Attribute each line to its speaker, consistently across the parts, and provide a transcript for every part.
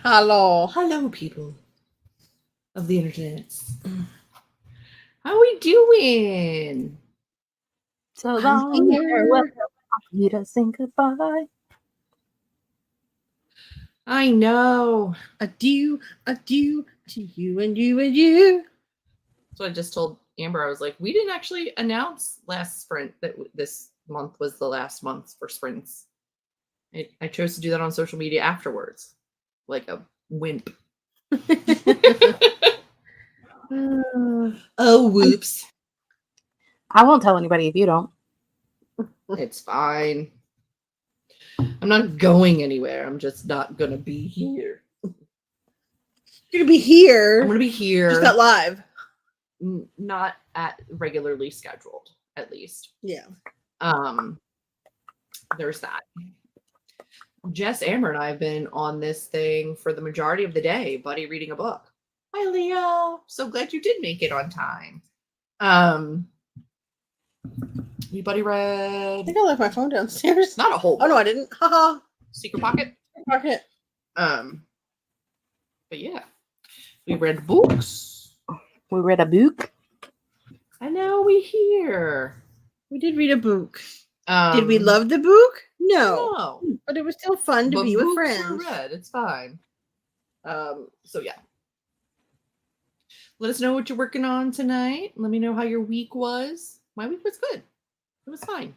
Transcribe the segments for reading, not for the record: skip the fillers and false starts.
Speaker 1: Hello, people of the internet. How we doing?
Speaker 2: So long, farewell. I need to say goodbye.
Speaker 1: I know. Adieu to you and you and you. So I just told Amber, I was like, we didn't actually announce last sprint that this month was the last month for sprints. I chose to do that on social media afterwards, like a wimp. Oh, whoops.
Speaker 2: I won't tell anybody if you don't.
Speaker 1: It's fine. I'm not going anywhere. I'm just not going to be here.
Speaker 3: You're going to be here.
Speaker 1: I'm going to be here.
Speaker 3: Just not live.
Speaker 1: Not at regularly scheduled, at least.
Speaker 3: Yeah.
Speaker 1: There's that. Jess, Amber, and I have been on this thing for the majority of the day, buddy reading a book. Hi, Leo. So glad you did make it on time. You buddy read?
Speaker 3: I think I left my phone downstairs.
Speaker 1: Not a whole book.
Speaker 3: Oh, no, I didn't. Haha.
Speaker 1: Secret pocket?
Speaker 3: Pocket.
Speaker 1: But yeah. We read books.
Speaker 2: We read a book.
Speaker 1: And now we here.
Speaker 3: We did read a book. Did we love the book? No. But it was still fun to be with friends.
Speaker 1: Were read. It's fine. So yeah. Let us know what you're working on tonight. Let me know how your week was. My week was good. It was fine.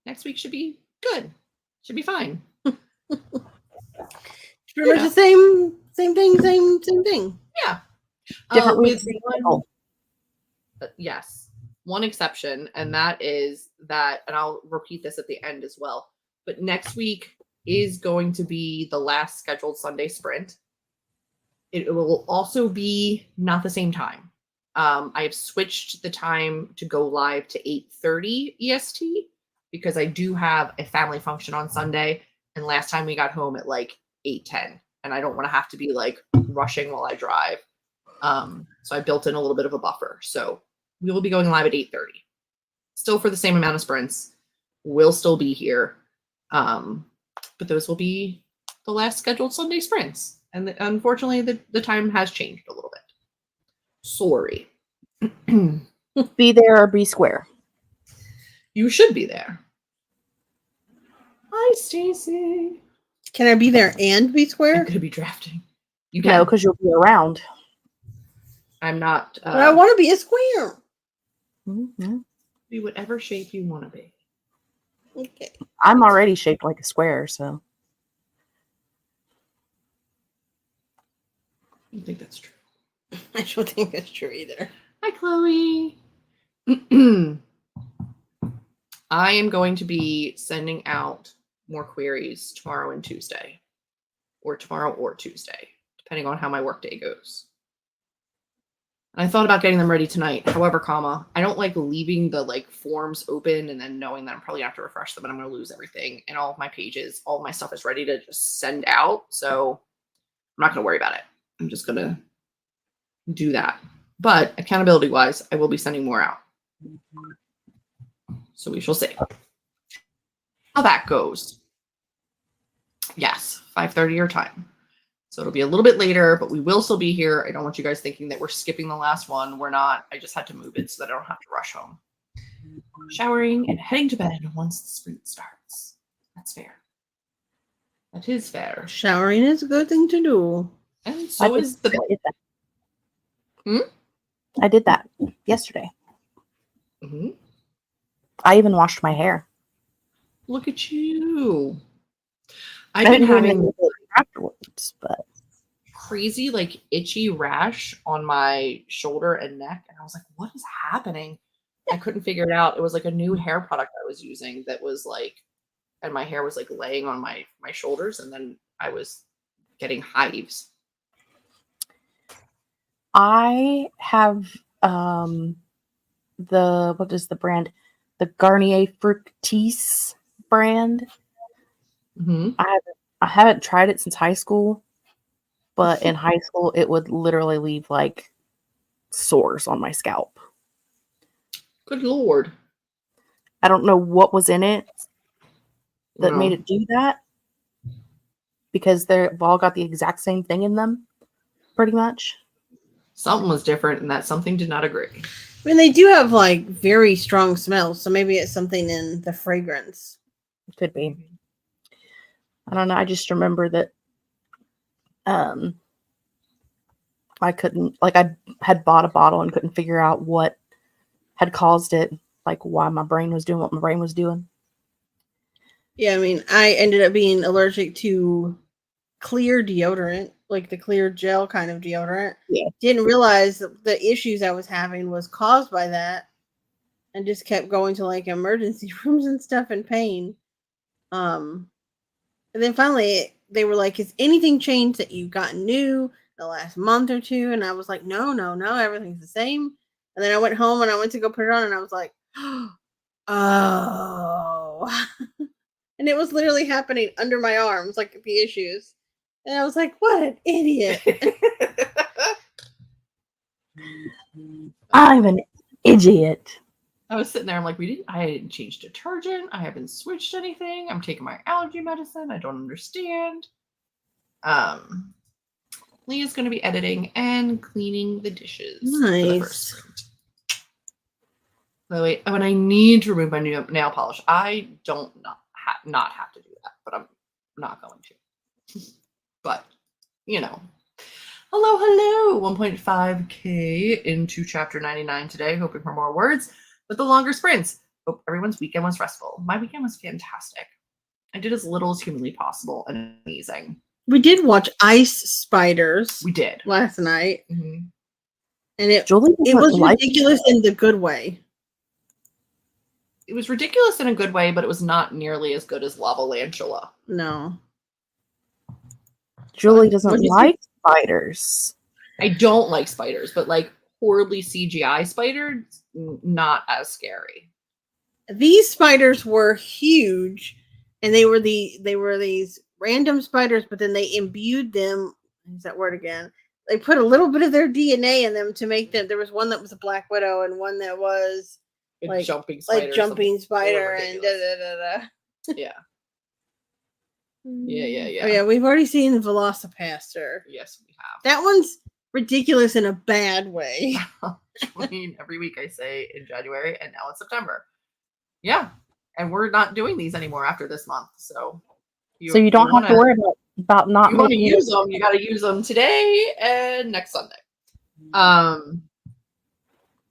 Speaker 1: Next week should be good. Should be fine.
Speaker 3: Pretty much the same thing.
Speaker 1: Yeah.
Speaker 2: Different weeks.
Speaker 1: Yes. One exception, and that is that, and I'll repeat this at the end as well, but next week is going to be the last scheduled Sunday sprint. It will also be not the same time. I have switched the time to go live to 8:30 EST because I do have a family function on Sunday. And last time we got home at like 8:10, and I don't want to have to be like rushing while I drive. So I built in a little bit of a buffer. So we will be going live at 8:30. Still for the same amount of sprints. We'll still be here. But those will be the last scheduled Sunday sprints. And unfortunately, the time has changed a little bit. Sorry.
Speaker 2: Be there or be square.
Speaker 1: You should be there. Hi, Stacy.
Speaker 3: Can I be there and be square?
Speaker 1: I'm going to be drafting. You can.
Speaker 2: No, because you'll be around.
Speaker 1: I'm not.
Speaker 3: But I want to be a square.
Speaker 2: Mm-hmm.
Speaker 1: Be whatever shape you want to be.
Speaker 3: Okay.
Speaker 2: I'm already shaped like a square, so.
Speaker 1: I don't think that's true.
Speaker 3: I don't think that's true either.
Speaker 1: Hi, Chloe. I am going to be sending out more queries tomorrow and Tuesday. Or tomorrow or Tuesday, depending on how my workday goes. And I thought about getting them ready tonight. However, I don't like leaving the forms open and then knowing that I'm probably going to have to refresh them and I'm going to lose everything. And all of my pages, all of my stuff is ready to just send out. So I'm not going to worry about it. I'm just going to do that. But accountability wise, I will be sending more out. So we shall see how that goes. Yes, 5:30 your time. So it'll be a little bit later, but we will still be here. I don't want you guys thinking that we're skipping the last one. We're not. I just had to move it so that I don't have to rush home. Showering and heading to bed once the sprint starts. That's fair. That is fair.
Speaker 3: Showering is a good thing to do.
Speaker 1: And so is the bed.
Speaker 2: I did that yesterday.
Speaker 1: Mm-hmm.
Speaker 2: I even washed my hair.
Speaker 1: Look at you. I've
Speaker 2: I
Speaker 1: been
Speaker 2: didn't
Speaker 1: having
Speaker 2: even afterwards, but
Speaker 1: crazy itchy rash on my shoulder and neck, and I was like, what is happening? I couldn't figure it out. It was a new hair product I was using that was and my hair was laying on my shoulders, and then I was getting hives.
Speaker 2: I have what is the brand? The Garnier Fructis brand.
Speaker 1: Mm-hmm.
Speaker 2: I haven't tried it since high school, but in high school it would literally leave sores on my scalp.
Speaker 1: Good Lord.
Speaker 2: I don't know what was in it that made it do that, because they've all got the exact same thing in them, pretty much.
Speaker 1: Something was different, and that something did not agree.
Speaker 3: I mean, they do have like very strong smells, so maybe it's something in the fragrance.
Speaker 2: Could be. I don't know. I just remember that I couldn't, like, I had bought a bottle and couldn't figure out what had caused it, like why my brain was doing what my brain was doing.
Speaker 3: Yeah, I mean, I ended up being allergic to clear deodorant, like the clear gel kind of deodorant.
Speaker 2: Yeah.
Speaker 3: Didn't realize that the issues I was having was caused by that, and just kept going to like emergency rooms and stuff in pain. And then finally they were like, "Has anything changed that you've gotten new the last month or two?" And I was like, no, everything's the same. And then I went home and I went to go put it on, and I was like, oh. And it was literally happening under my arms, like the issues. And I was like, what an idiot.
Speaker 2: I'm an idiot.
Speaker 1: I was sitting there, I'm like, I didn't change detergent. I haven't switched anything. I'm taking my allergy medicine. I don't understand. Leah's going to be editing and cleaning the dishes.
Speaker 3: Nice.
Speaker 1: For the first sprint. By the way, when I need to remove my new nail polish, I don't not have to do that, but I'm not going to. But, you know. Hello. 1.5K into chapter 99 today, hoping for more words. With the longer sprints. Hope everyone's weekend was restful. My weekend was fantastic. I did as little as humanly possible and amazing.
Speaker 3: We did watch Ice Spiders.
Speaker 1: We did.
Speaker 3: Last night.
Speaker 1: Mm-hmm.
Speaker 3: And it was ridiculous in the good way.
Speaker 1: It was ridiculous in a good way, but it was not nearly as good as Lavalantula.
Speaker 3: No.
Speaker 2: Julie doesn't like spiders.
Speaker 1: I don't like spiders, but like horribly CGI spiders, not as scary.
Speaker 3: These spiders were huge, and they were these random spiders, but then they imbued them. Use that word again. They put a little bit of their DNA in them to make them. There was one that was a black widow, and one that was like
Speaker 1: jumping spider,
Speaker 3: and
Speaker 1: Yeah. Yeah.
Speaker 3: Oh yeah, we've already seen Velocipaster.
Speaker 1: Yes, we have.
Speaker 3: That one's ridiculous in a bad way.
Speaker 1: I mean, every week I say in January, and now it's September. Yeah, and we're not doing these anymore after this month, so
Speaker 2: you don't have to worry about not.
Speaker 1: You want to use them? You got to use them today and next Sunday.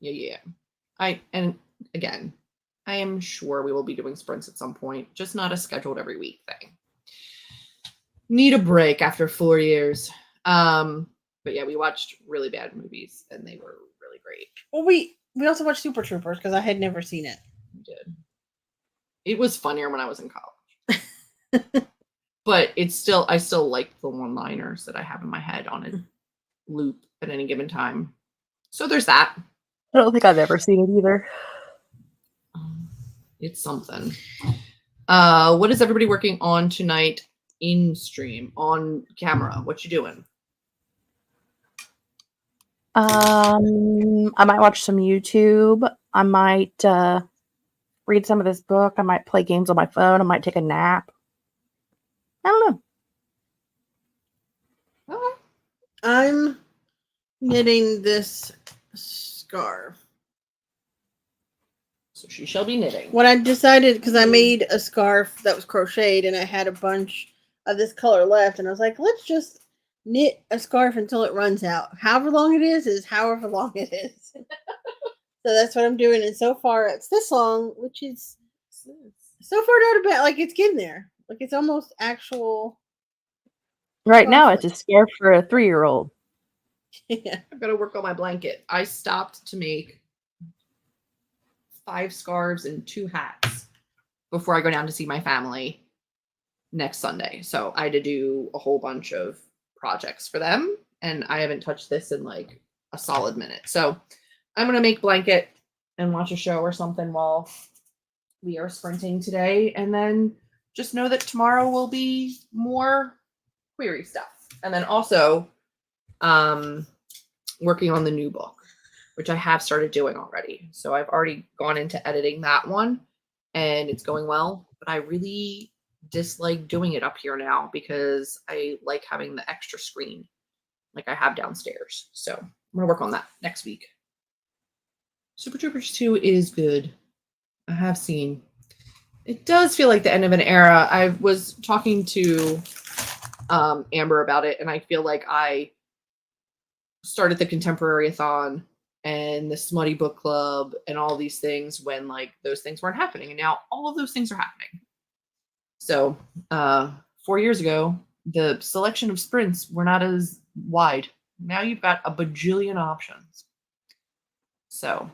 Speaker 1: Yeah. Again, I am sure we will be doing sprints at some point, just not a scheduled every week thing. Need a break after 4 years. But yeah, we watched really bad movies, and they were really great.
Speaker 3: Well, we also watched Super Troopers because I had never seen it.
Speaker 1: We did. It was funnier when I was in college. But I still like the one-liners that I have in my head on a loop at any given time. So there's that.
Speaker 2: I don't think I've ever seen it either.
Speaker 1: It's something. What is everybody working on tonight in stream, on camera? What you doing?
Speaker 2: I might watch some YouTube. I might read some of this book. I might play games on my phone. I might take a nap. I don't know.
Speaker 1: Okay.
Speaker 3: I'm knitting this scarf.
Speaker 1: So she shall be knitting.
Speaker 3: What I decided, because I made a scarf that was crocheted and I had a bunch of this color left, and I was like, let's just knit a scarf until it runs out. However long it is however long it is. So that's what I'm doing. And so far it's this long, which is so far not a bad, like it's getting there. Like it's almost actual.
Speaker 2: Right now it's a scarf for a 3-year-old.
Speaker 3: Yeah.
Speaker 1: I've got to work on my blanket. I stopped to make 5 scarves and 2 hats before I go down to see my family next Sunday. So I had to do a whole bunch of projects for them, and I haven't touched this in like a solid minute. So I'm gonna make blanket and watch a show or something while we are sprinting today, and then just know that tomorrow will be more query stuff. And then also working on the new book, which I have started doing already. So I've already gone into editing that one, and it's going well. But I really, dislike doing it up here now because I like having the extra screen like I have downstairs. So I'm gonna work on that next week. Super Troopers 2 is good. I have seen. It does feel like the end of an era. I was talking to Amber about it, and I feel like I started the Contemporary-a-thon and the Smutty Book Club and all these things when like those things weren't happening, and now all of those things are happening. So 4 years ago, the selection of sprints were not as wide. Now you've got a bajillion options. So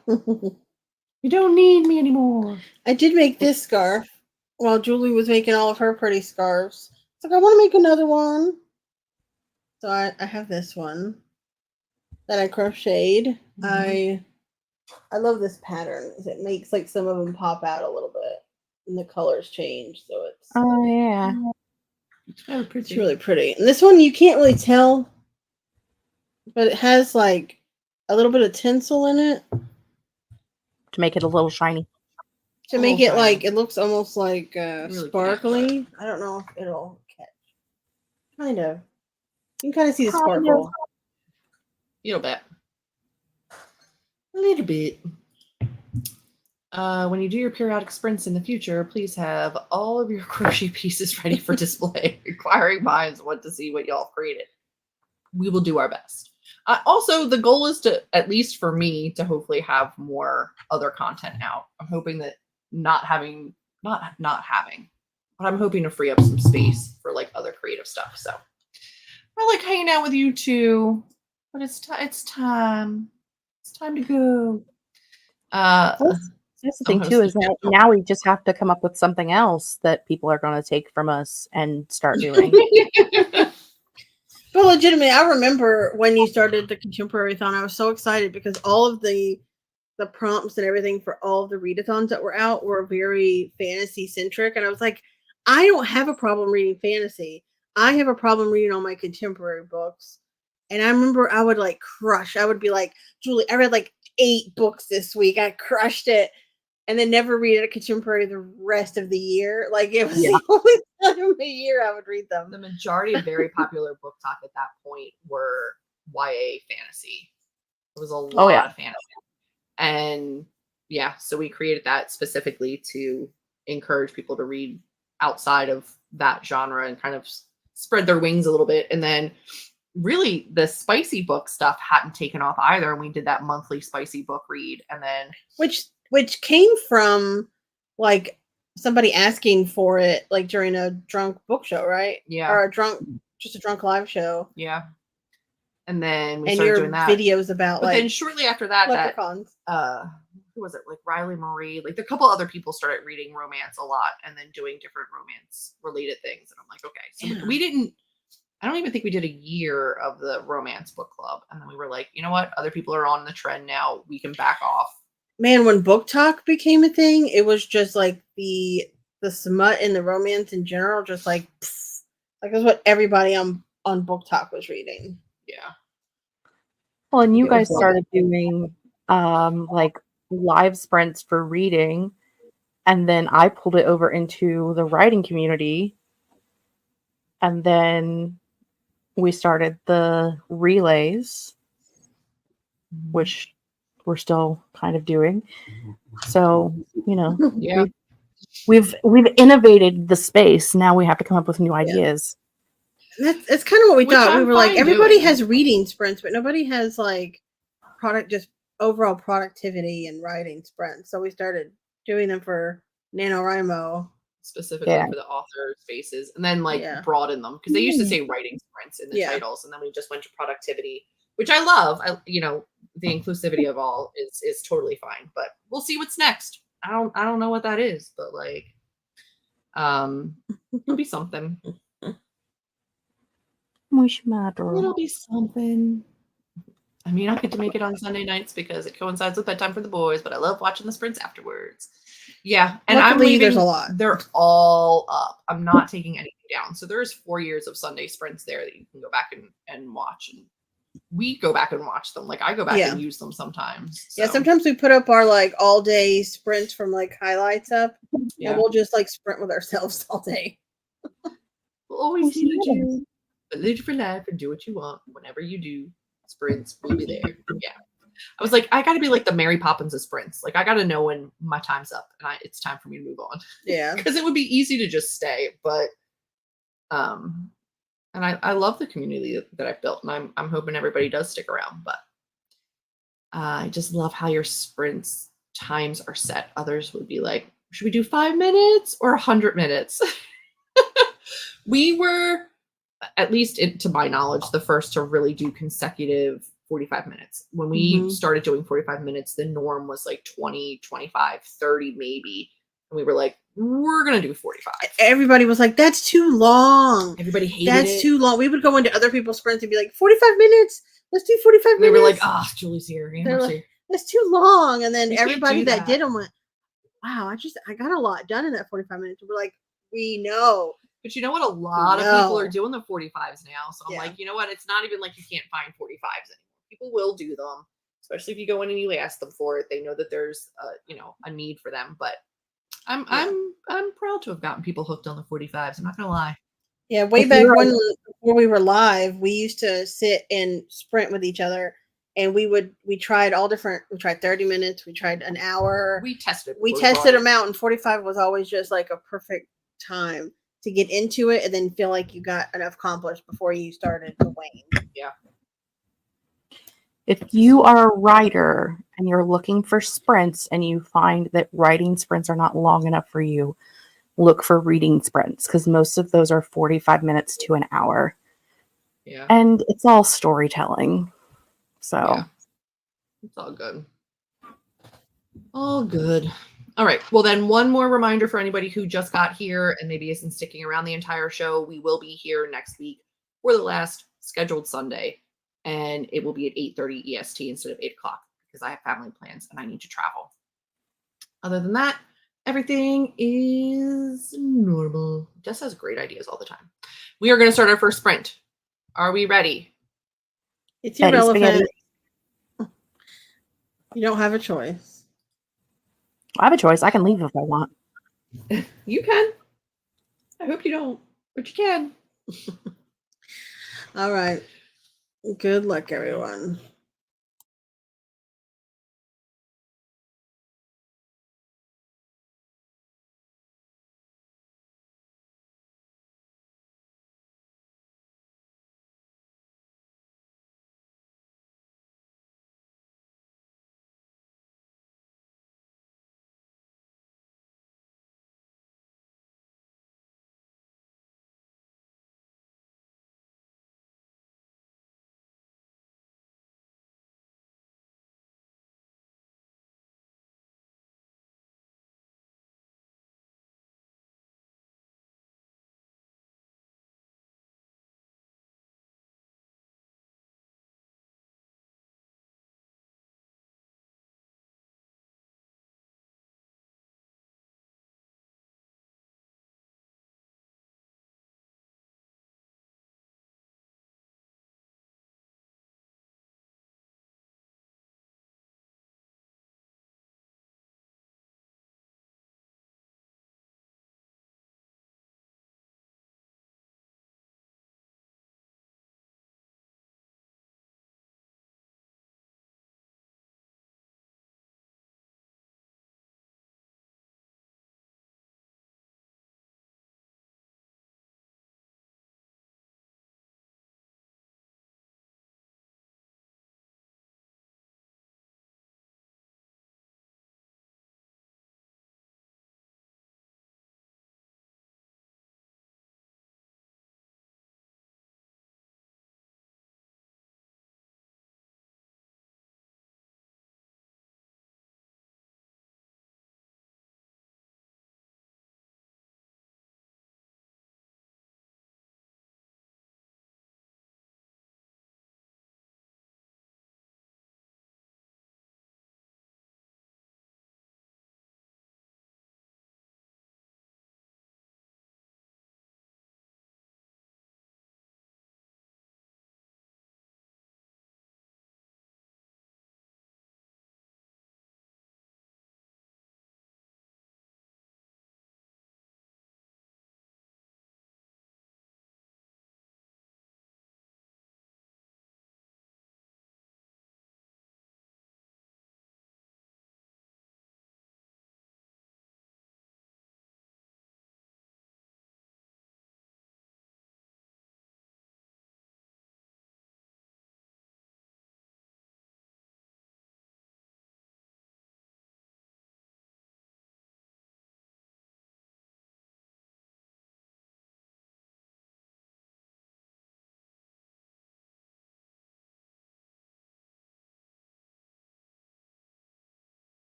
Speaker 1: you don't need me anymore.
Speaker 3: I did make this scarf while Julie was making all of her pretty scarves. It's like, I want to make another one. So I have this one that I crocheted. I love this pattern. It makes like some of them pop out a little bit and the colors change. So it's
Speaker 2: Oh yeah.
Speaker 3: it's really pretty. And this one you can't really tell, but it has like a little bit of tinsel in it
Speaker 2: To make it a little shiny.
Speaker 3: to make
Speaker 1: Oh,
Speaker 3: it like
Speaker 1: shiny.
Speaker 3: it looks almost like
Speaker 1: Really
Speaker 3: sparkly.
Speaker 1: can't,
Speaker 3: I don't know if it'll catch. Kind of. You can kind of see the
Speaker 2: Kind of.
Speaker 3: sparkle.
Speaker 1: Little bit. A little bit. When you do your periodic sprints in the future, please have all of your crochet pieces ready for display. Inquiring minds want to see what y'all created. We will do our best. Also, the goal is to, at least for me, to hopefully have more other content out. I'm hoping that not having, but I'm hoping to free up some space for like other creative stuff. So I like hanging out with you too, but it's time. It's time to go.
Speaker 2: That's the thing too, is that now we just have to come up with something else that people are going to take from us and start doing.
Speaker 3: But legitimately, I remember when you started the Contemporary-thon, I was so excited because all of the prompts and everything for all of the readathons that were out were very fantasy centric. And I was like, I don't have a problem reading fantasy. I have a problem reading all my contemporary books. And I remember I would like crush. I would be like, Julie, I read like 8 books this week. I crushed it. And then never read a contemporary the rest of the year. Like it was the only time of the year I would read them.
Speaker 1: The majority of very popular book talk at that point were YA fantasy. It was a lot of fantasy. And yeah, so we created that specifically to encourage people to read outside of that genre and kind of spread their wings a little bit. And then really the spicy book stuff hadn't taken off either. And we did that monthly spicy book read. And then
Speaker 3: which came from like somebody asking for it like during a drunk book show, right?
Speaker 1: Yeah.
Speaker 3: Or a drunk live show.
Speaker 1: Yeah. And then we
Speaker 3: and
Speaker 1: started
Speaker 3: your
Speaker 1: doing that.
Speaker 3: videos about
Speaker 1: but
Speaker 3: like
Speaker 1: then shortly after that,
Speaker 3: leprechauns.
Speaker 1: Who was it? Like Riley Marie, like a couple other people started reading romance a lot and then doing different romance related things. And I'm like, okay. So I don't even think we did a year of the romance book club. And then we were like, you know what? Other people are on the trend now. We can back off.
Speaker 3: Man, when book talk became a thing, it was just like the smut and the romance in general, just like that's what everybody on book talk was reading.
Speaker 1: Yeah.
Speaker 2: Well, and you guys started doing like live sprints for reading, and then I pulled it over into the writing community, and then we started the relays, which we're still kind of doing. So, you know,
Speaker 1: Yeah.
Speaker 2: we've innovated the space. Now we have to come up with new ideas.
Speaker 3: That's kind of what we
Speaker 1: Which
Speaker 3: thought.
Speaker 1: I'm
Speaker 3: We were like,
Speaker 1: fine
Speaker 3: everybody
Speaker 1: doing.
Speaker 3: has reading sprints, but nobody has like just overall productivity and writing sprints. So we started doing them for NaNoWriMo.
Speaker 1: Specifically for the author spaces, and then like broaden them because they used to say writing sprints in the titles, and then we just went to productivity, which I love. The inclusivity of all is totally fine, but we'll see what's next. I don't know what that is, but like, it'll be something. It'll be something. I mean, I get to make it on Sunday nights because it coincides with bedtime for the boys, but I love watching the sprints afterwards. Yeah, and
Speaker 3: Luckily,
Speaker 1: I'm leaving.
Speaker 3: There's a lot.
Speaker 1: They're all up. I'm not taking anything down. So there's 4 years of Sunday sprints there that you can go back and watch. And we go back and watch them. Like I go back and use them sometimes. So.
Speaker 3: Yeah, sometimes we put up our like all day sprints from like highlights up, and we'll just like sprint with ourselves all day.
Speaker 1: We'll always
Speaker 2: Yes,
Speaker 1: need
Speaker 2: yes.
Speaker 1: you. But live for life and do what you want. Whenever you do, sprints will be there. Yeah. I was like, I got to be like the Mary Poppins of sprints. Like, I got to know when my time's up and it's time for me to move on.
Speaker 3: Yeah.
Speaker 1: Because it would be easy to just stay, but and I love the community that I've built, and I'm hoping everybody does stick around. But I just love how your sprints times are set. Others would be like, should we do 5 minutes or 100 minutes? We were, at least to my knowledge, the first to really do consecutive 45 minutes. When we started doing 45 minutes, the norm was like 20, 25, 30 maybe. And we were like, we're going to do 45.
Speaker 3: Everybody was like, that's too long.
Speaker 1: Everybody hated
Speaker 3: That's
Speaker 1: it.
Speaker 3: too long. We would go into other people's sprints and be like, 45 minutes. Let's do 45
Speaker 1: And we
Speaker 3: minutes.
Speaker 1: were like, ah, Julie's here.
Speaker 3: They're like, that's too long. And then
Speaker 1: We can't
Speaker 3: everybody
Speaker 1: do
Speaker 3: that
Speaker 1: that.
Speaker 3: did them went, wow, I got a lot done in that 45 minutes. We're like, we know.
Speaker 1: But you know what? A lot of people are doing the 45s now. So I'm like, you know what? It's not even like you can't find 45s anymore. People will do them, especially if you go in and you ask them for it. They know that there's a need for them. But I'm proud to have gotten people hooked on the 45s. I'm not gonna lie.
Speaker 3: Yeah, way back when before we were live, we used to sit and sprint with each other, and we tried all different. We tried 30 minutes. We tried an hour.
Speaker 1: We tested
Speaker 3: them out, and 45 was always just like a perfect time to get into it, and then feel like you got enough accomplished before you started to wane.
Speaker 1: Yeah.
Speaker 2: If you are a writer and you're looking for sprints and you find that writing sprints are not long enough for you, look for reading sprints because most of those are 45 minutes to an hour.
Speaker 1: Yeah.
Speaker 2: And it's all storytelling. So
Speaker 1: yeah. It's all good. All good. All right. Well, then one more reminder for anybody who just got here and maybe isn't sticking around the entire show. We will be here next week for the last scheduled Sunday, and it will be at 8:30 EST instead of 8 o'clock because I have family plans and I need to travel. Other than that, everything is normal. Jess has great ideas all the time. We are going to start our first sprint. Are we ready?
Speaker 3: It's irrelevant. You don't have a choice.
Speaker 2: I have a choice. I can leave if I want.
Speaker 1: You can. I hope you don't, but you can.
Speaker 3: All right. Good luck, everyone.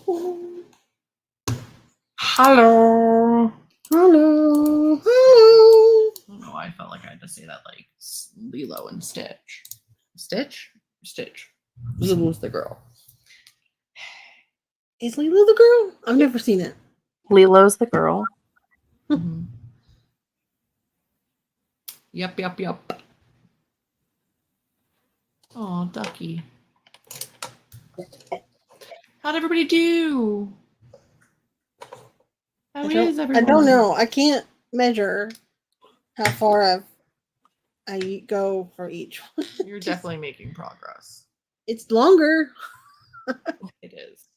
Speaker 1: Hello.
Speaker 3: Hello. Hello.
Speaker 1: I don't know why I felt like I had to say that like Lilo and Stitch. Stitch? Stitch. Lulu's the girl.
Speaker 3: Is Lilo the girl? I've never seen it.
Speaker 2: Lilo's the girl.
Speaker 1: Mhm. Yep. Oh, Ducky. How'd everybody do? How is
Speaker 3: I
Speaker 1: everyone?
Speaker 3: don't know. I can't measure how far I go for each one.
Speaker 1: You're definitely making progress.
Speaker 3: It's longer.
Speaker 1: It is.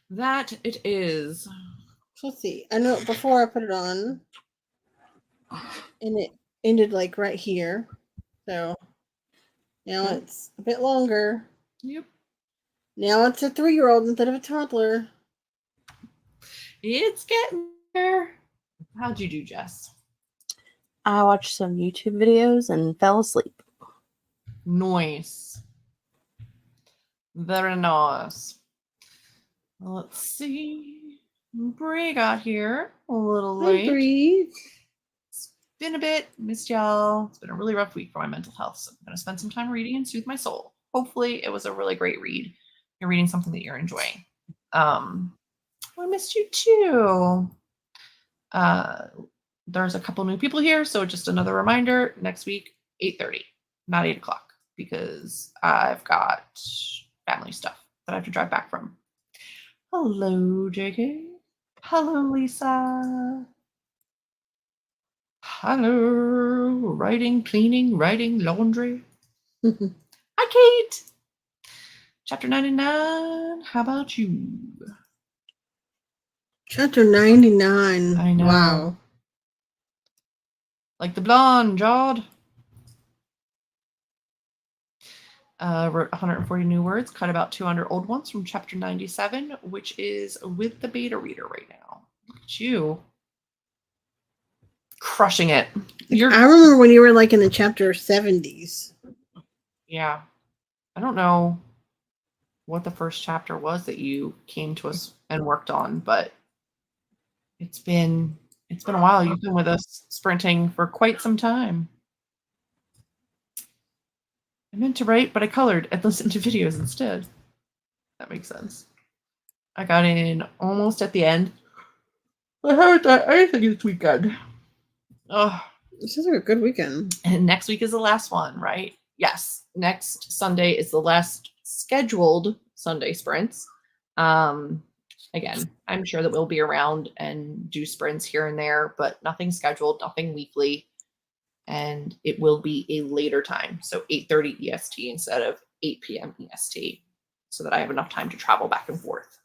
Speaker 1: That it is.
Speaker 3: So let's see. I know before I put it on, and it ended like right here. So now
Speaker 1: Okay.
Speaker 3: it's a bit longer.
Speaker 1: Yep.
Speaker 3: Now it's a 3-year-old instead of a toddler.
Speaker 1: It's getting there. How'd you do, Jess?
Speaker 2: I watched some YouTube videos and fell asleep.
Speaker 1: Nice. Very nice. Let's see. Brie got here a little
Speaker 3: Hi,
Speaker 1: late.
Speaker 3: Bree.
Speaker 1: It's been a bit. Missed y'all. It's been a really rough week for my mental health, so I'm going to spend some time reading and soothe my soul. Hopefully, it was a really great read. You're reading something that you're enjoying. I missed you too. There's a couple new people here, so just another reminder, next week, 8:30, not 8 o'clock, because I've got family stuff that I have to drive back from. Hello, JK. Hello, Lisa. Hello. Writing, cleaning, writing, laundry. Hi, Kate. Chapter 99. How about you?
Speaker 3: Chapter 99.
Speaker 1: I know.
Speaker 3: Wow.
Speaker 1: Like the blonde, Jawed. Wrote 140 new words, cut about 200 old ones from chapter 97, which is with the beta reader right now. Look at you. Crushing it.
Speaker 3: I remember when you were like in the chapter 70s.
Speaker 1: Yeah. I don't know what the first chapter was that you came to us and worked on, but it's been a while. You've been with us sprinting for quite some time. I meant to write, but I colored and listened to videos instead. That makes sense. I got in almost at the end. I haven't done anything this weekend. Oh,
Speaker 3: This is a good weekend.
Speaker 1: and next week is the last one, right? Yes. Next Sunday is the last scheduled Sunday sprints. Again, I'm sure that we'll be around and do sprints here and there, but nothing scheduled, nothing weekly. And it will be a later time. So 8:30 EST instead of 8 p.m. EST, so that I have enough time to travel back and forth.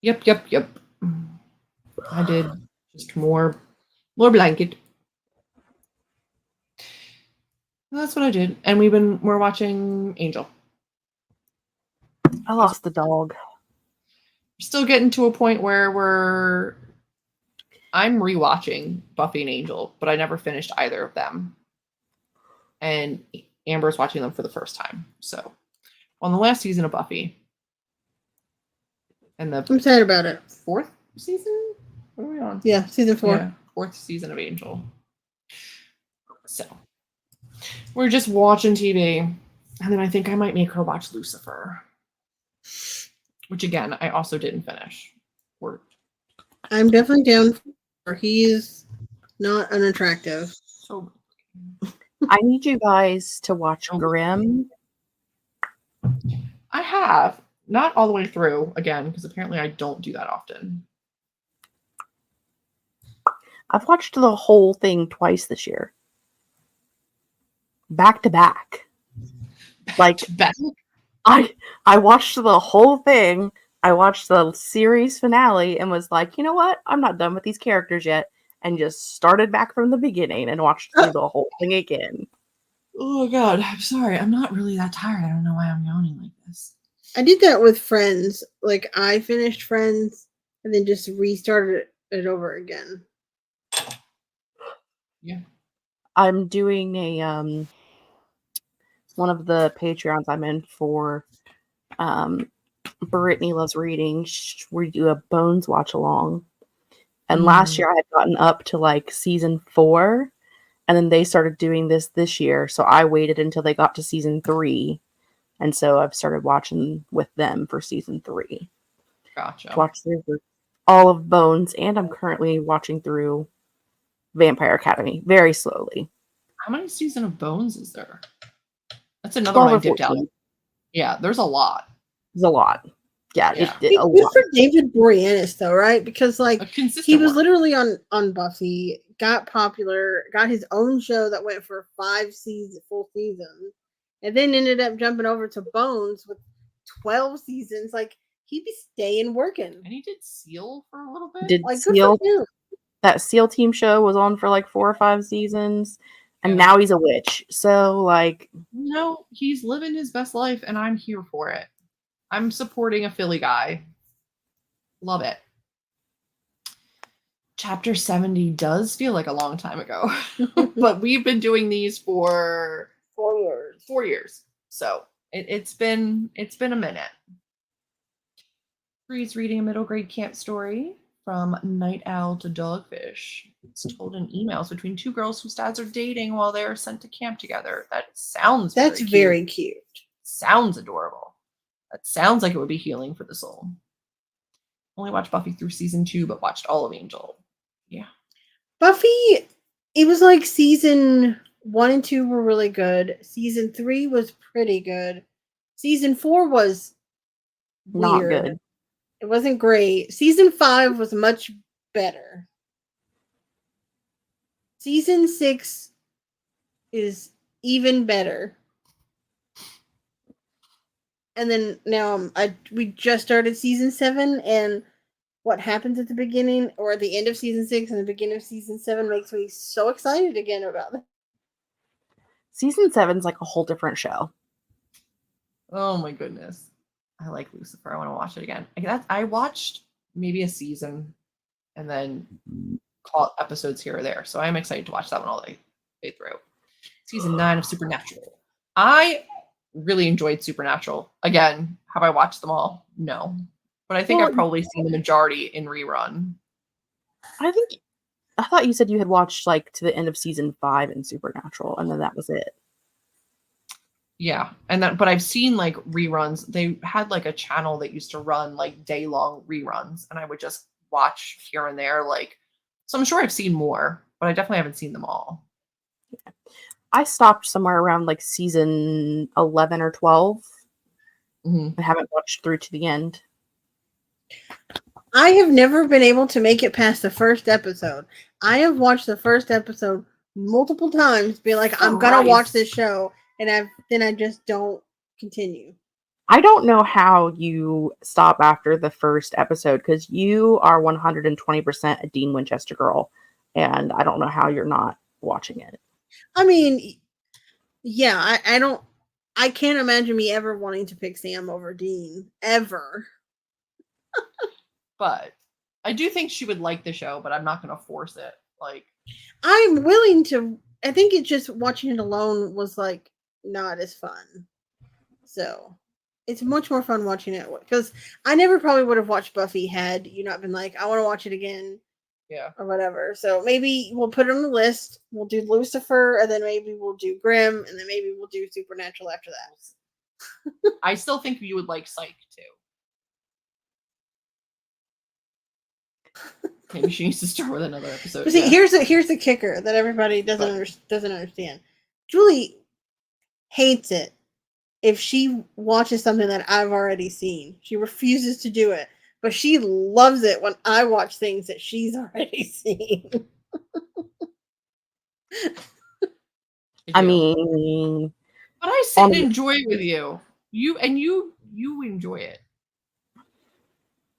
Speaker 1: Yep. I did just more blanket. That's what I did. And we're watching Angel.
Speaker 2: I lost the dog.
Speaker 1: We're still getting to a point where I'm rewatching Buffy and Angel, but I never finished either of them. And Amber's watching them for the first time. So on the last season of Buffy. And
Speaker 3: I'm sad about it.
Speaker 1: 4th season? What are we on?
Speaker 3: Yeah, season 4.
Speaker 1: Yeah, 4th season of Angel. So we're just watching TV. And then I think I might make her watch Lucifer. Which again, I also didn't finish.
Speaker 3: I'm definitely down for he's not unattractive.
Speaker 1: So
Speaker 2: I need you guys to watch Grimm.
Speaker 1: I have. Not all the way through, again, because apparently I don't do that often.
Speaker 2: I've watched the whole thing twice this year. Back to back. Like, I watched the whole thing. I watched the series finale and was like, you know what? I'm not done with these characters yet. And just started back from the beginning and watched through the whole thing again.
Speaker 1: Oh, God. I'm sorry. I'm not really that tired. I don't know why I'm yawning like this.
Speaker 3: I did that with Friends. Like, I finished Friends and then just restarted it over again.
Speaker 1: Yeah.
Speaker 2: I'm doing a one of the Patreons I'm in for Brittany Loves Reading. We do a Bones watch along. And last year I had gotten up to like season 4, and then they started doing this year. So I waited until they got to season 3. And so I've started watching with them for season 3.
Speaker 1: Gotcha.
Speaker 2: To watch through all of Bones, and I'm currently watching through Vampire Academy very slowly.
Speaker 1: How many seasons of Bones is there? That's another one I dipped out. Yeah, there's a lot.
Speaker 2: There's a lot. Yeah,
Speaker 1: Yeah.
Speaker 2: a
Speaker 3: Good
Speaker 2: lot.
Speaker 3: for David Boreanaz, though, right? Because like
Speaker 1: A consistent
Speaker 3: he was
Speaker 1: one.
Speaker 3: literally on Buffy, got popular, got his own show that went for 5 full seasons, and then ended up jumping over to Bones with 12 seasons. Like he'd be staying working.
Speaker 1: And he did Seal for a little bit.
Speaker 2: Did
Speaker 3: Like good
Speaker 2: Seal,
Speaker 3: for him.
Speaker 2: that SEAL Team show was on for like 4 or 5 seasons, and
Speaker 1: Yeah.
Speaker 2: now he's a witch. So like,
Speaker 1: No, he's living his best life, and I'm here for it. I'm supporting a Philly guy. Love it. Chapter 70 does feel like a long time ago, but we've been doing these for
Speaker 3: 4 years.
Speaker 1: 4 years. So it's been a minute. Bree's reading a middle grade camp story from Night Owl to Dogfish. It's told in emails between 2 girls whose dads are dating while they are sent to camp together. That sounds
Speaker 3: That's
Speaker 1: cute.
Speaker 3: very cute.
Speaker 1: Sounds adorable. That sounds like it would be healing for the soul. Only watched Buffy through season 2, but watched all of Angel. Yeah.
Speaker 3: Buffy, it was like season 1 and 2 were really good. Season 3 was pretty good. Season 4 was
Speaker 2: not
Speaker 3: weird.
Speaker 2: good.
Speaker 3: It wasn't great. Season 5 was much better. Season 6 is even better. And then now we just started season 7, and what happens at the beginning or at the end of season 6 and the beginning of season 7 makes me so excited again about it.
Speaker 2: Season 7's like a whole different show.
Speaker 1: Oh my goodness. I like Lucifer. I want to watch it again. I watched maybe a season and then caught episodes here or there. So I'm excited to watch that one all the way through. Season 9 of Supernatural. I really enjoyed Supernatural. Again, have I watched them all? No. But I think I've probably seen the majority in rerun.
Speaker 2: I thought you said you had watched like to the end of season 5 in Supernatural, and then that was it.
Speaker 1: Yeah, but I've seen like reruns. They had like a channel that used to run like day-long reruns, and I would just watch here and there. Like, so I'm sure I've seen more, but I definitely haven't seen them all.
Speaker 2: Yeah. I stopped somewhere around like season 11 or 12. I haven't watched through to the end.
Speaker 3: I have never been able to make it past the first episode. I have watched the first episode multiple times, being like, I'm gonna watch this show, and then I just don't continue.
Speaker 2: I don't know how you stop after the first episode, because you are 120% a Dean Winchester girl, and I don't know how you're not watching it.
Speaker 3: I mean, yeah, I can't imagine me ever wanting to pick Sam over Dean, ever.
Speaker 1: But I do think she would like the show, but I'm not going to force it. Like,
Speaker 3: I'm willing to. I think it's just watching it alone was like not as fun. So it's much more fun watching it, because I never probably would have watched Buffy had you not been like, I want to watch it again.
Speaker 1: Yeah.
Speaker 3: Or whatever. So maybe we'll put it on the list. We'll do Lucifer, and then maybe we'll do Grimm, and then maybe we'll do Supernatural after that.
Speaker 1: I still think you would like Psych too. Maybe she needs to start with another episode.
Speaker 3: But see, here's the kicker that everybody doesn't understand. Julie hates it if she watches something that I've already seen. She refuses to do it, but she loves it when I watch things that she's already seen.
Speaker 2: I mean,
Speaker 1: but I sit and enjoy it with you. You enjoy it.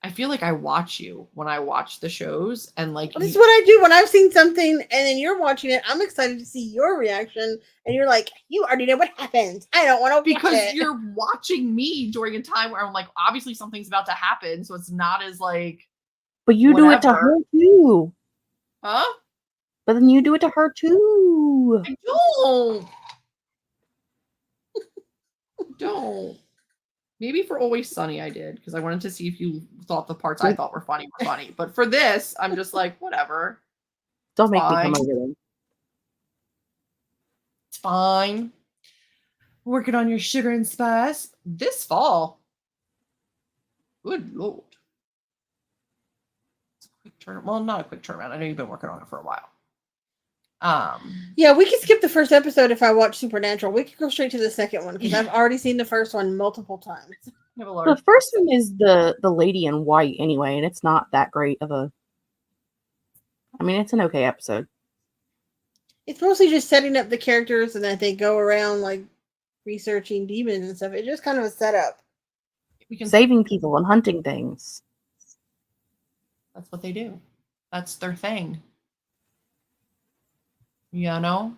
Speaker 1: I feel like I watch you when I watch the shows, and like
Speaker 3: this is what I do when I've seen something and then you're watching it. I'm excited to see your reaction, and you're like, you already know what happens. I don't want to
Speaker 1: because
Speaker 3: watch it.
Speaker 1: You're watching me during a time where I'm like, obviously something's about to happen, so it's not as like.
Speaker 2: But you do it to her too.
Speaker 1: Huh?
Speaker 2: But then you do it to her too.
Speaker 1: I don't. Don't. Maybe for Always Sunny I did, because I wanted to see if you thought the parts I thought were funny. But for this, I'm just like, whatever.
Speaker 2: Don't make me
Speaker 1: Fine.
Speaker 2: come over them.
Speaker 1: It's fine. Working on your sugar and spice this fall. Good Lord. It's a quick turn. Well, not a quick turnaround. I know you've been working on it for a while.
Speaker 3: Yeah, we could skip the first episode if I watch Supernatural. We could go straight to the second one because I've already seen the first one multiple times.
Speaker 2: The first one is the lady in white anyway, and it's not that great of a. I mean, it's an okay episode.
Speaker 3: It's mostly just setting up the characters, and that they go around like researching demons and stuff. It's just kind of a setup.
Speaker 2: Saving people and hunting things.
Speaker 1: That's what they do. That's their thing. You know?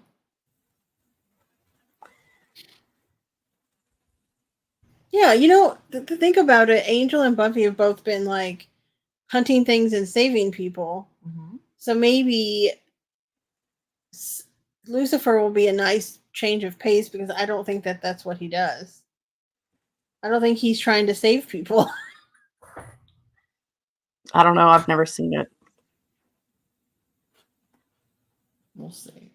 Speaker 3: Yeah, you know, to think about it, Angel and Buffy have both been like hunting things and saving people.
Speaker 1: Mm-hmm.
Speaker 3: So maybe Lucifer will be a nice change of pace because I don't think that that's what he does. I don't think he's trying to save people.
Speaker 2: I don't know. I've never seen it.
Speaker 1: We'll see.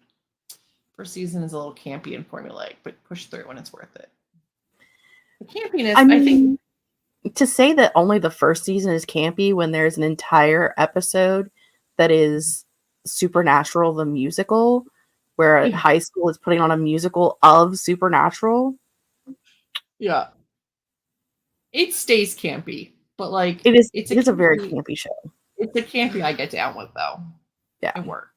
Speaker 1: First season is a little campy and formulaic, but push through when it's worth it. The campiness, I think.
Speaker 2: To say that only the first season is campy when there's an entire episode that is Supernatural the musical, where a high school is putting on a musical of Supernatural.
Speaker 1: Yeah. It stays campy, but like
Speaker 2: it is
Speaker 1: a
Speaker 2: very campy show.
Speaker 1: It's a campy I get down with though.
Speaker 2: Yeah.
Speaker 1: It works.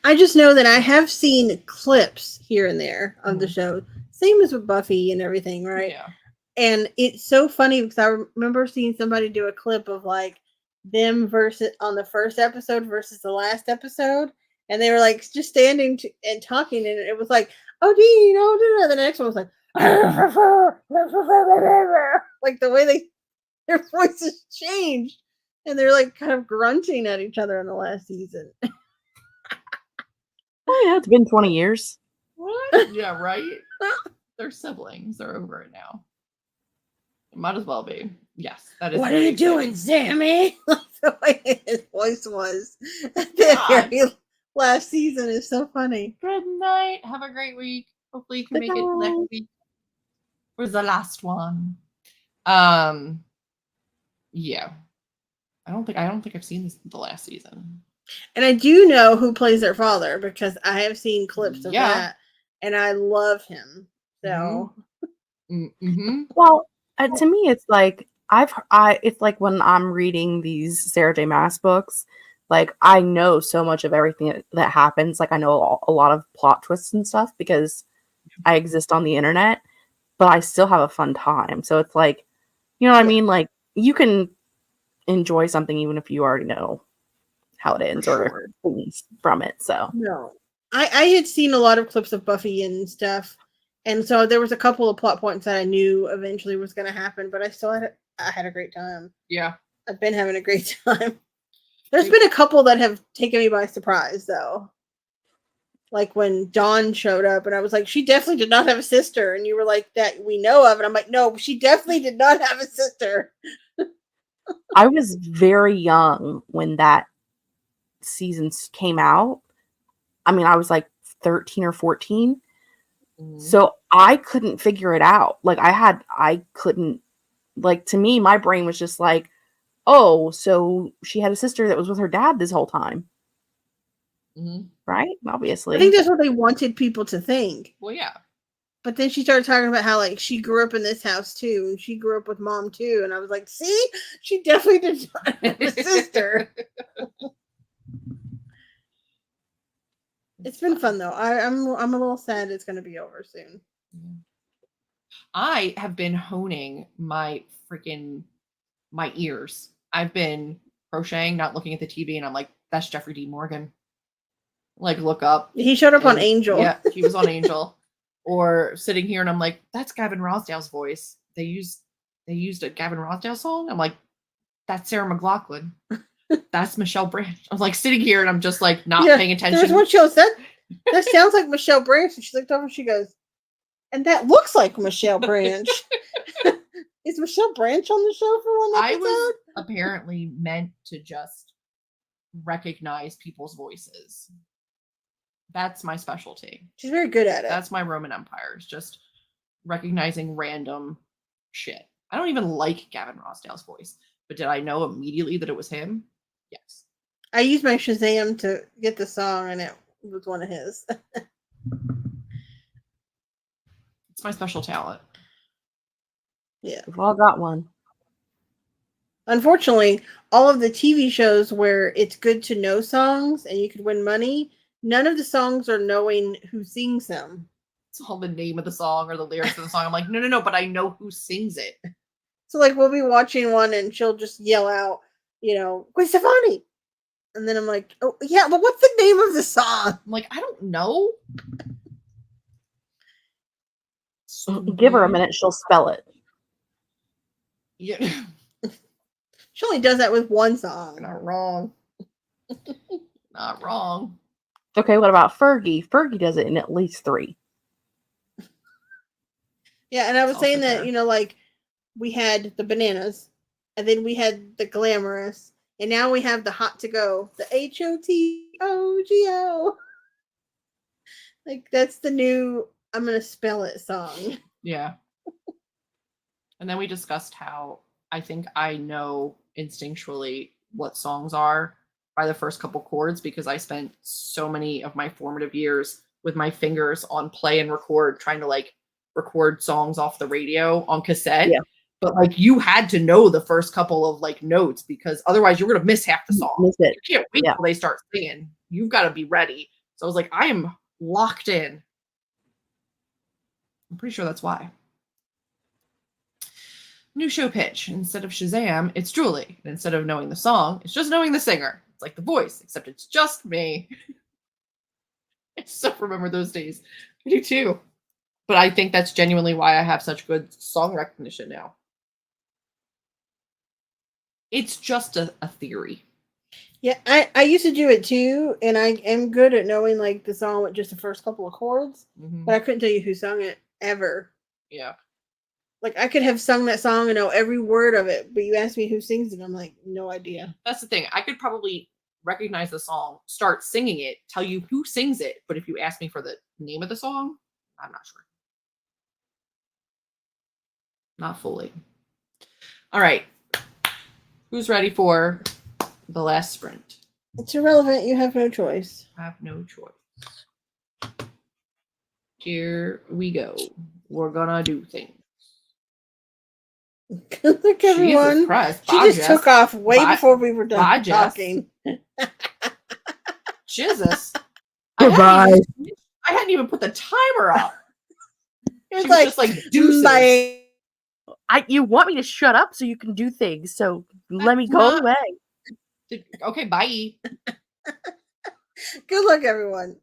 Speaker 3: I just know that I have seen clips here and there of the show. Same as with Buffy and everything, right?
Speaker 1: Yeah.
Speaker 3: And it's so funny because I remember seeing somebody do a clip of like them versus on the first episode versus the last episode. And they were like just standing and talking. And it was like, oh, do you know? The next one was like, like the way their voices changed. And they're like kind of grunting at each other in the last season.
Speaker 2: Oh, yeah, it's been 20 years.
Speaker 1: What? Yeah, right? They're siblings. They're over it now. It might as well be. Yes, that is.
Speaker 3: What are you doing, Sammy? The way his voice was at the very last season is so funny.
Speaker 1: Good night. Have a great week. Hopefully you can make it next week. For the last one. Yeah. I don't think I've seen the last season.
Speaker 3: And I do know who plays their father because I have seen clips of that, and I love him. So,
Speaker 2: well, to me, it's like it's like when I'm reading these Sarah J. Maas books, like I know so much of everything that happens. Like I know a lot of plot twists and stuff because I exist on the internet, but I still have a fun time. So it's like, you know what I mean? Like you can enjoy something even if you already know how it ends or things from it. So
Speaker 3: no, I had seen a lot of clips of Buffy and stuff, and so there was a couple of plot points that I knew eventually was going to happen, but I had a great time.
Speaker 1: Yeah,
Speaker 3: I've been having a great time. There's been a couple that have taken me by surprise though, like when Dawn showed up, and I was like, she definitely did not have a sister, and you were like, that we know of, and I'm like, no, she definitely did not have a sister.
Speaker 2: I was very young when that seasons came out. I mean, I was like 13 or 14. So I couldn't figure it out. Like I couldn't, like, to me, my brain was just like, oh, so she had a sister that was with her dad this whole time. Right? Obviously.
Speaker 3: I think that's what they wanted people to think.
Speaker 1: Well, yeah.
Speaker 3: But then she started talking about how, like, she grew up in this house, too. And she grew up with mom, too. And I was like, see? She definitely did not have a sister. It's been fun, though. I'm a little sad it's going to be over soon.
Speaker 1: I have been honing my ears. I've been crocheting, not looking at the TV, and I'm like, that's Jeffrey D. Morgan. Like, look up.
Speaker 3: He showed up on Angel.
Speaker 1: Yeah, he was on Angel. Or sitting here and I'm like, that's Gavin Rossdale's voice. They used a Gavin Rossdale song. I'm like, that's Sarah McLachlan. That's Michelle Branch. I was like sitting here and I'm just like not paying attention.
Speaker 3: There's one show said that sounds like Michelle Branch, and she looked over and she goes, And that looks like Michelle Branch. Is Michelle Branch on the show for one
Speaker 1: I
Speaker 3: episode?
Speaker 1: was apparently meant to just recognize people's voices. That's my specialty.
Speaker 3: She's very good at it.
Speaker 1: That's my Roman Empire, is just recognizing random shit. I don't even like Gavin Rossdale's voice, but did I know immediately that it was him? Yes.
Speaker 3: I used my Shazam to get the song, and it was one of his.
Speaker 1: It's my special talent.
Speaker 3: Yeah.
Speaker 2: We've all got one.
Speaker 3: Unfortunately, all of the TV shows where it's good to know songs and you could win money, none of the songs are knowing who sings them.
Speaker 1: It's all the name of the song or the lyrics of the song. I'm like, no, but I know who sings it.
Speaker 3: So, like, we'll be watching one and she'll just yell out, Gwen Stefani. And then I'm like, oh, yeah, but what's the name of the song?
Speaker 1: I'm like, I don't know.
Speaker 2: Give her a minute, she'll spell it.
Speaker 1: Yeah.
Speaker 3: She only does that with one song.
Speaker 1: Not wrong. Not wrong.
Speaker 2: Okay, what about Fergie? Fergie does it in at least 3.
Speaker 3: Yeah, and I was
Speaker 1: Also
Speaker 3: saying that,
Speaker 1: fair.
Speaker 3: like, we had the bananas, and then we had the glamorous, and now we have the hot to go, the HOTOGO. Like, that's the new I'm gonna spell it song.
Speaker 1: Yeah. And then we discussed how I think I know instinctually what songs are by the first couple chords because I spent so many of my formative years with my fingers on play and record, trying to like record songs off the radio on cassette.
Speaker 2: Yeah.
Speaker 1: But like you had to know the first couple of like notes because otherwise you're gonna miss half the song.
Speaker 2: Miss it.
Speaker 1: You can't wait
Speaker 2: Yeah.
Speaker 1: till they start singing. You've got to be ready. So I was like, I am locked in. I'm pretty sure that's why. New show pitch. Instead of Shazam, it's Julie. And instead of knowing the song, it's just knowing the singer. It's like The Voice, except it's just me. I still remember those days. I do too. But I think that's genuinely why I have such good song recognition now. It's just a theory.
Speaker 3: Yeah, I used to do it too, and I am good at knowing like the song with just the first couple of chords,
Speaker 1: Mm-hmm.
Speaker 3: but I couldn't tell you who sung it ever.
Speaker 1: Yeah.
Speaker 3: Like I could have sung that song and know every word of it, but you ask me who sings it, I'm like, no idea.
Speaker 1: That's the thing. I could probably recognize the song, start singing it, tell you who sings it, but if you ask me for the name of the song, I'm not sure. Not fully. All right. Who's ready for the last sprint?
Speaker 3: It's irrelevant. You have no choice.
Speaker 1: I have no choice. Here we go. We're gonna do things.
Speaker 3: Look, everyone.
Speaker 1: Jesus Christ.
Speaker 3: She
Speaker 1: Bye,
Speaker 3: just
Speaker 1: Jess.
Speaker 3: took off way
Speaker 1: Bye-
Speaker 3: before we were
Speaker 1: bye,
Speaker 3: done
Speaker 1: Jess.
Speaker 3: talking.
Speaker 1: Jesus.
Speaker 2: Goodbye.
Speaker 1: I hadn't even put the timer up.
Speaker 3: It was
Speaker 1: She was
Speaker 3: like,
Speaker 1: just like deuces.
Speaker 3: bye.
Speaker 2: You want me to shut up so you can do things, so let me
Speaker 1: That's
Speaker 2: go
Speaker 1: not-
Speaker 2: away.
Speaker 1: Okay, bye.
Speaker 3: Good luck, everyone.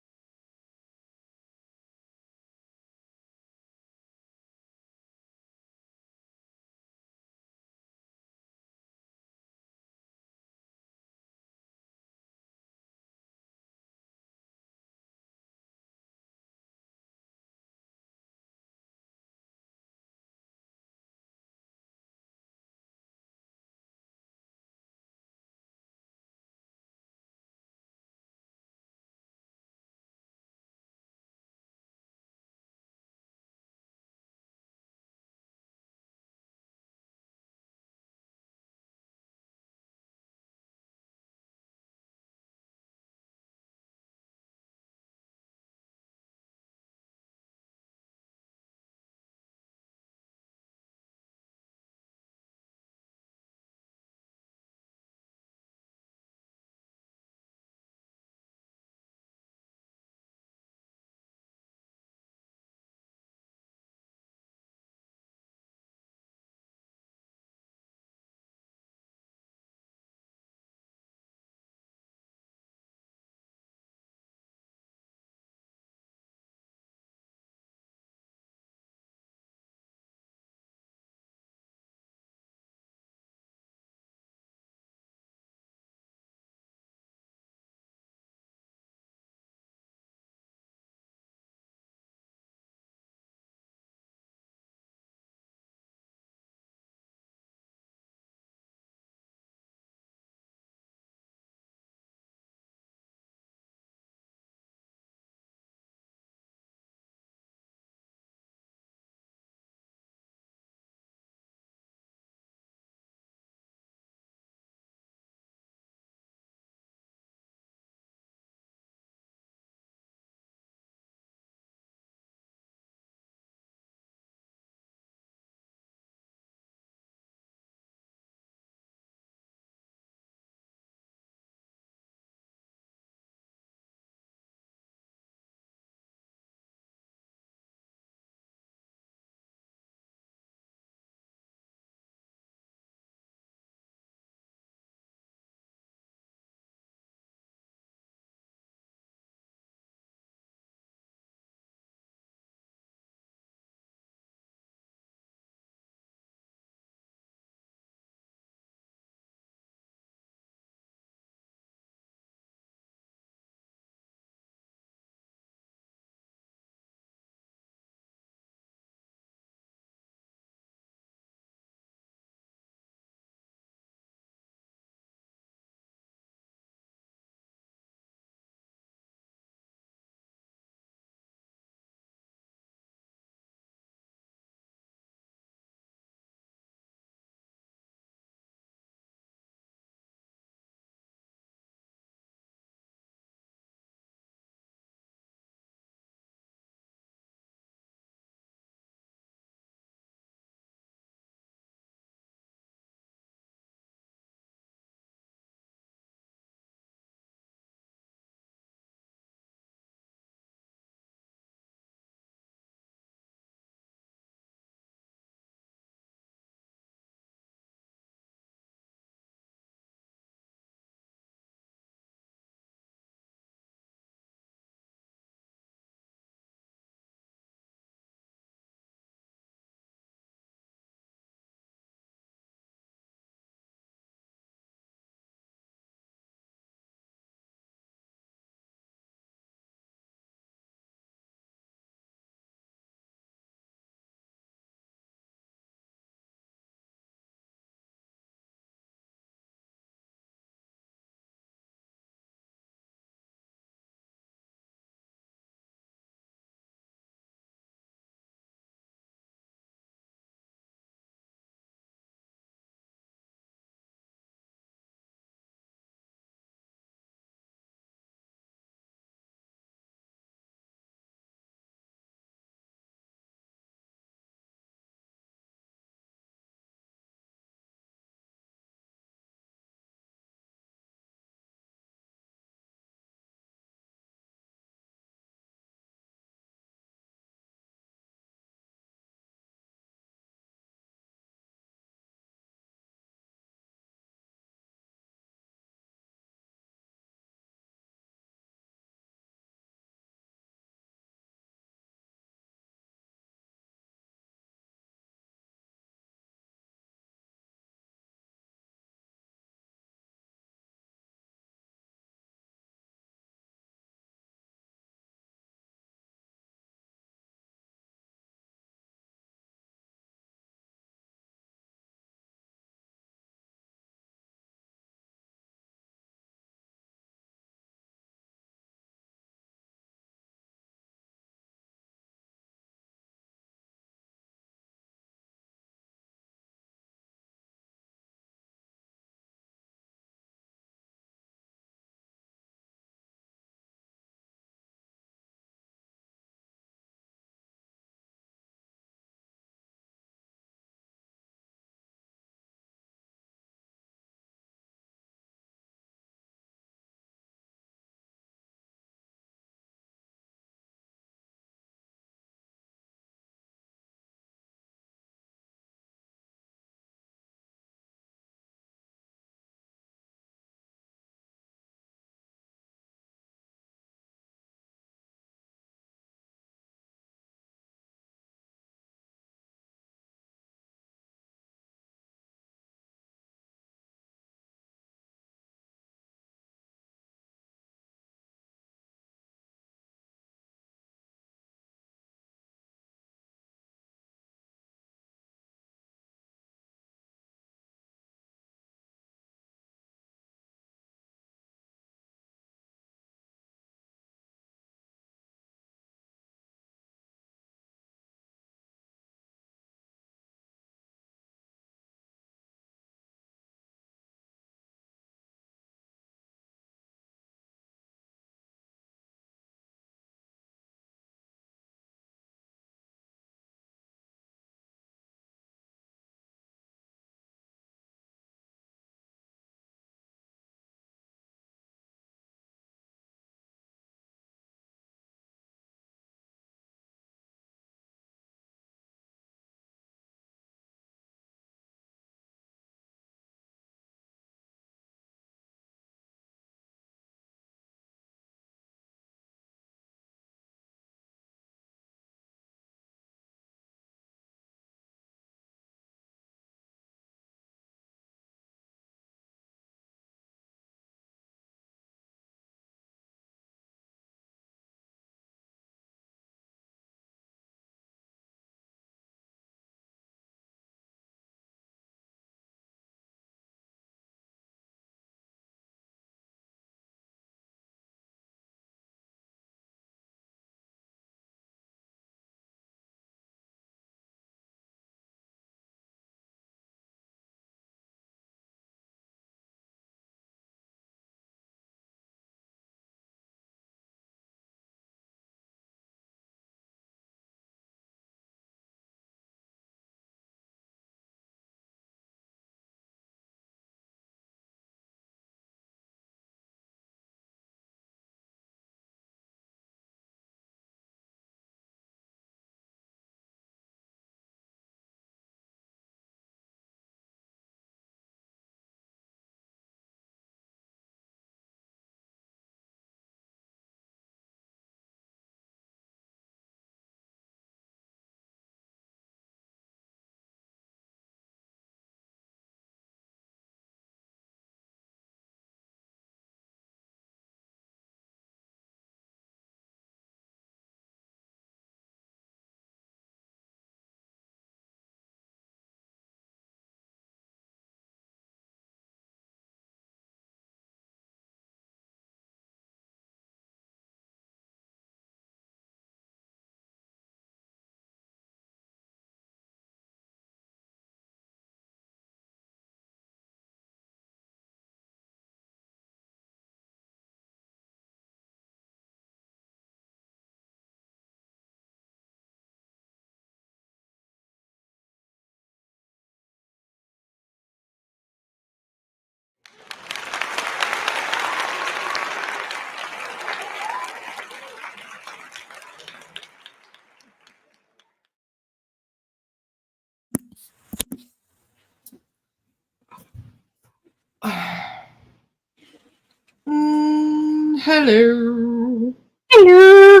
Speaker 1: Hello.
Speaker 2: Hello.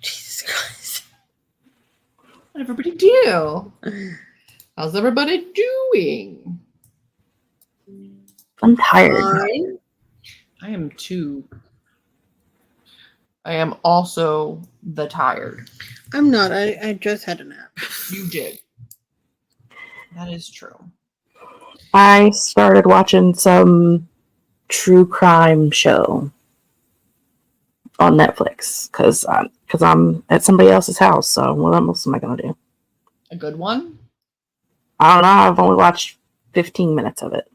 Speaker 3: Jesus Christ.
Speaker 1: How'd everybody do? How's everybody doing?
Speaker 2: I'm tired.
Speaker 3: Fine.
Speaker 1: I am too. I am also the tired.
Speaker 3: I'm not. I just had a nap.
Speaker 1: You did. That is true.
Speaker 2: I started watching some true crime show on Netflix because I'm at somebody else's house. So what else am I gonna do?
Speaker 1: A good one?
Speaker 2: I don't know. I've only watched 15 minutes of it.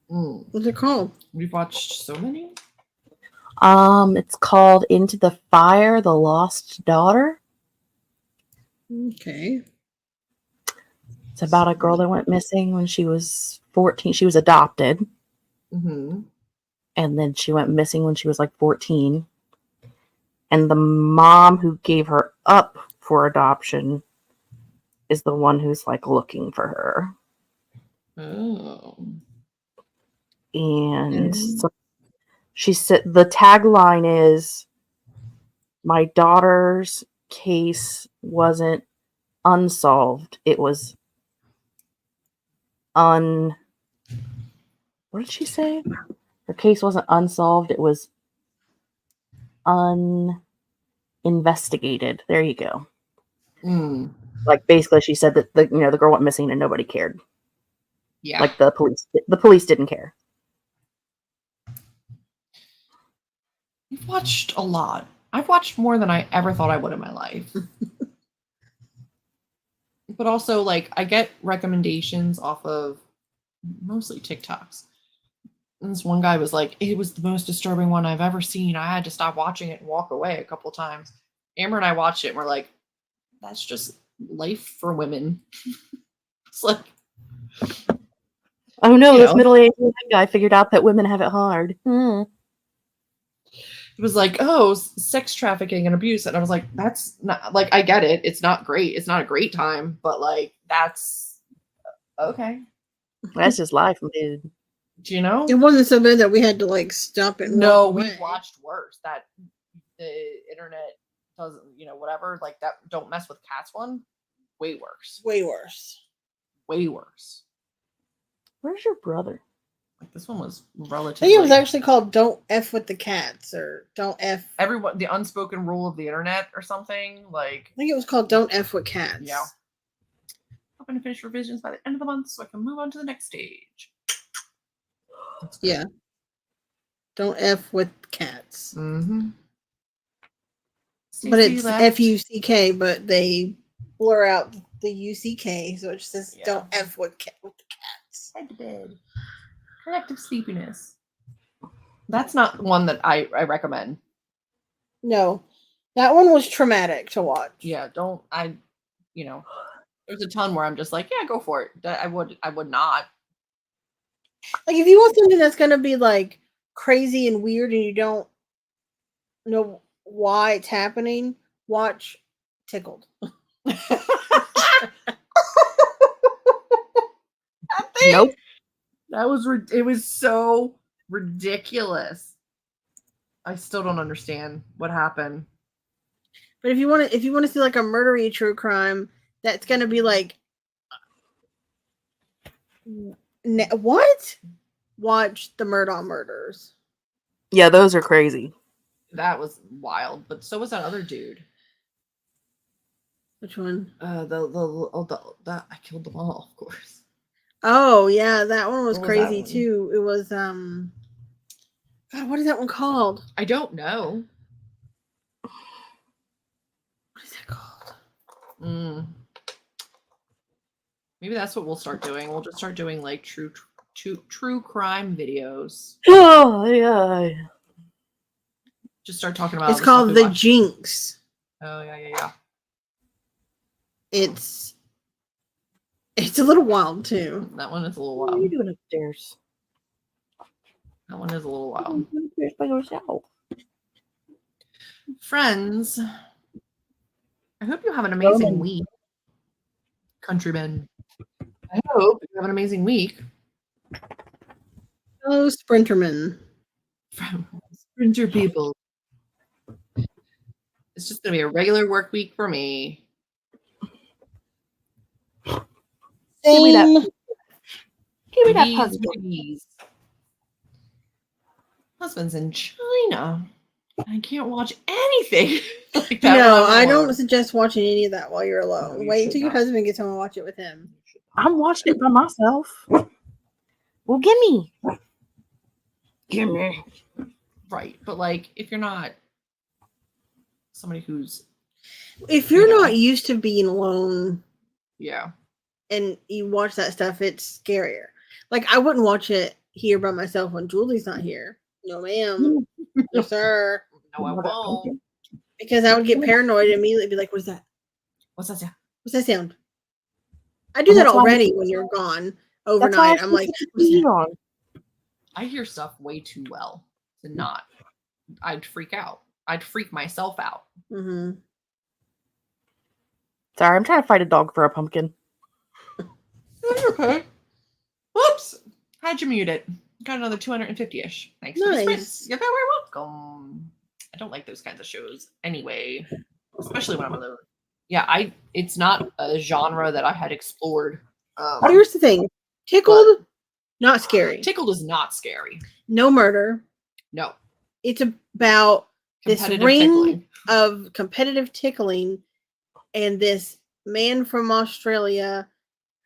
Speaker 3: What's it called?
Speaker 1: We've watched so many.
Speaker 2: It's called Into the Fire: The Lost Daughter.
Speaker 3: Okay.
Speaker 2: It's about a girl that went missing when she was 14. She was adopted,
Speaker 1: Mm-hmm.
Speaker 2: and then she went missing when she was like 14. And the mom who gave her up for adoption is the one who's like looking for her.
Speaker 1: Oh.
Speaker 2: And so she said the tagline is, "My daughter's case wasn't unsolved. It was what did she say? Her case wasn't unsolved. It was uninvestigated." There you go. Like basically she said that the girl went missing and nobody cared.
Speaker 1: Yeah.
Speaker 2: Like the police didn't care.
Speaker 1: We've watched a lot. I've watched more than I ever thought I would in my life. But also, like, I get recommendations off of mostly TikToks. And this one guy was like, it was the most disturbing one I've ever seen. I had to stop watching it and walk away a couple times. Amber and I watched it and we're like, that's just life for women. It's like,
Speaker 2: Oh no, this middle-aged guy figured out that women have it hard.
Speaker 1: It was like, oh, sex trafficking and abuse. And I was like, that's not, like, I get it. It's not great. It's not a great time, but like, that's okay.
Speaker 2: That's just life, dude.
Speaker 1: Do you know?
Speaker 3: It wasn't so bad that we had to like stop it.
Speaker 1: No,
Speaker 3: walk
Speaker 1: we
Speaker 3: away.
Speaker 1: watched worse. That the internet doesn't, whatever. Like that, don't mess with cats one. Way worse.
Speaker 3: Way worse.
Speaker 1: Way worse.
Speaker 2: Where's your brother?
Speaker 1: Like this one was
Speaker 3: I
Speaker 1: relatively.
Speaker 3: think it was actually called "Don't F with the Cats" or "Don't F."
Speaker 1: Everyone, the unspoken rule of the internet or something. Like
Speaker 3: I think it was called "Don't F with Cats."
Speaker 1: yeah. Hoping to finish revisions by the end of the month so I can move on to the next stage.
Speaker 3: Yeah. Don't F with cats.
Speaker 1: Mm-hmm.
Speaker 3: But it's F-U-C-K, but they blur out the U-C-K, so it just says "Don't F with the cats."
Speaker 1: Head to bed. Collective sleepiness. That's not one that I recommend.
Speaker 3: No. That one was traumatic to watch.
Speaker 1: Yeah, there's a ton where I'm just like, yeah, go for it. I would not.
Speaker 3: Like if you want something that's gonna be like crazy and weird and you don't know why it's happening, watch Tickled.
Speaker 2: Nope.
Speaker 1: It was so ridiculous. I still don't understand what happened.
Speaker 3: But if you want to see like a murdery true crime, that's gonna be like what? Watch the Murdaugh Murders.
Speaker 2: Yeah, those are crazy.
Speaker 1: That was wild, but so was that other dude.
Speaker 3: Which one?
Speaker 1: The I killed them all, of course.
Speaker 3: Oh yeah, that one was
Speaker 1: What was
Speaker 3: crazy
Speaker 1: that one?
Speaker 3: too. It was God, what is that one called?
Speaker 1: I don't know.
Speaker 3: What is that called?
Speaker 1: Maybe that's what we'll start doing. We'll just start doing like true crime videos.
Speaker 2: Oh yeah.
Speaker 1: Just start talking about.
Speaker 3: It's called The Jinx.
Speaker 1: Oh yeah.
Speaker 3: It's a little wild too.
Speaker 1: That one is a little
Speaker 2: What are you
Speaker 1: wild.
Speaker 2: doing upstairs?
Speaker 1: That one is a little wild.
Speaker 2: Upstairs by yourself.
Speaker 1: Friends, I hope you have an amazing week. Countrymen, I hope you have an amazing week.
Speaker 3: Hello, Sprinterman.
Speaker 1: Winter people. It's just gonna be a regular work week for me.
Speaker 2: Give me that.
Speaker 3: Same.
Speaker 2: Give me that
Speaker 1: Bees,
Speaker 2: puzzle.
Speaker 1: bees. Husband's in China. I can't watch anything like that.
Speaker 3: No,
Speaker 1: when I'm
Speaker 3: I
Speaker 1: alone.
Speaker 3: don't suggest watching any of that while you're alone.
Speaker 1: No, you
Speaker 3: Wait
Speaker 1: should
Speaker 3: until your
Speaker 1: not.
Speaker 3: husband gets home and watch it with him.
Speaker 2: I'm watching it by myself. Well, gimme. Gimme.
Speaker 1: Right, but like if you're not somebody who's
Speaker 3: If you're
Speaker 1: You know.
Speaker 3: not used to being alone
Speaker 1: yeah,
Speaker 3: and you watch that stuff, it's scarier. Like I wouldn't watch it here by myself when Julie's not here. No, ma'am. No, sir.
Speaker 1: no, I won't.
Speaker 3: Because I would get paranoid and immediately be like, "What is that?
Speaker 1: What's that sound?
Speaker 3: What's that sound?" I do
Speaker 2: And
Speaker 3: that
Speaker 2: that's why
Speaker 3: already when you're gone
Speaker 2: That's why
Speaker 3: overnight. I'm like, "What's
Speaker 2: TV
Speaker 3: that?"
Speaker 2: on.
Speaker 1: I hear stuff way too well to not. I'd freak out. I'd freak myself out.
Speaker 3: Mhm.
Speaker 2: Sorry, I'm trying to fight a dog for a pumpkin.
Speaker 1: Okay. Whoops. How'd you mute it? Got another 250-ish. Thanks for the
Speaker 3: Nice.
Speaker 1: sprints. You're very welcome. I don't like those kinds of shows anyway, especially when I'm alone. Yeah, it's not a genre that I had explored.
Speaker 3: Here's the thing: Tickled, not scary.
Speaker 1: Tickled is not scary.
Speaker 3: No murder.
Speaker 1: No.
Speaker 3: It's about this
Speaker 1: Competitive
Speaker 3: ring
Speaker 1: tickling.
Speaker 3: of competitive tickling and this man from Australia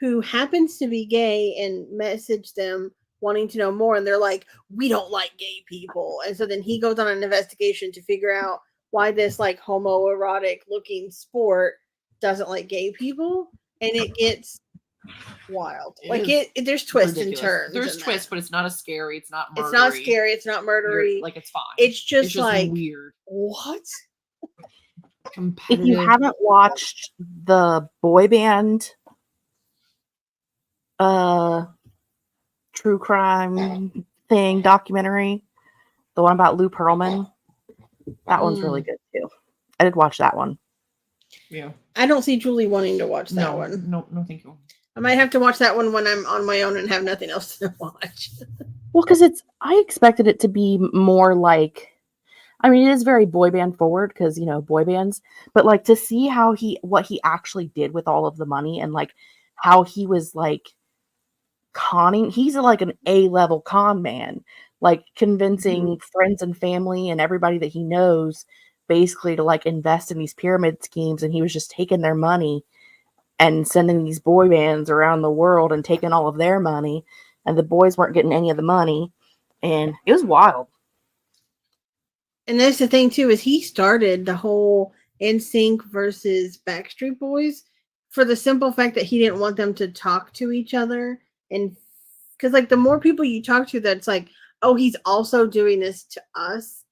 Speaker 3: who happens to be gay and messaged them wanting to know more, and they're like, "We don't like gay people." And so then he goes on an investigation to figure out why this like homoerotic looking sport doesn't like gay people, and it gets wild.
Speaker 1: It
Speaker 3: Like
Speaker 1: is
Speaker 3: there's twists
Speaker 1: ridiculous.
Speaker 3: and turns.
Speaker 1: There's
Speaker 3: in that.
Speaker 1: twists, but it's not as scary. It's not murdery.
Speaker 3: It's not scary. It's not murdery.
Speaker 1: Like it's fine.
Speaker 3: It's just like
Speaker 1: weird.
Speaker 3: what?
Speaker 1: Competitive.
Speaker 2: If you haven't watched the boy band true crime thing documentary, the one about Lou Pearlman, that one's really good too. I did watch that one.
Speaker 1: Yeah.
Speaker 3: I don't see Julie wanting to watch that one.
Speaker 1: No, thank you.
Speaker 3: I might have to watch that one when I'm on my own and have nothing else to watch.
Speaker 2: Well, because I expected it to be more like, I mean, it is very boy band forward because, you know, boy bands, but like to see what he actually did with all of the money and like how he was like conning, he's like an A-level con man, like convincing friends and family and everybody that he knows basically to like invest in these pyramid schemes. And he was just taking their money and sending these boy bands around the world and taking all of their money. And the boys weren't getting any of the money. And it was wild.
Speaker 3: And that's the thing too, is he started the whole NSYNC versus Backstreet Boys for the simple fact that he didn't want them to talk to each other. And because like the more people you talk to, that's like, oh, he's also doing this to us.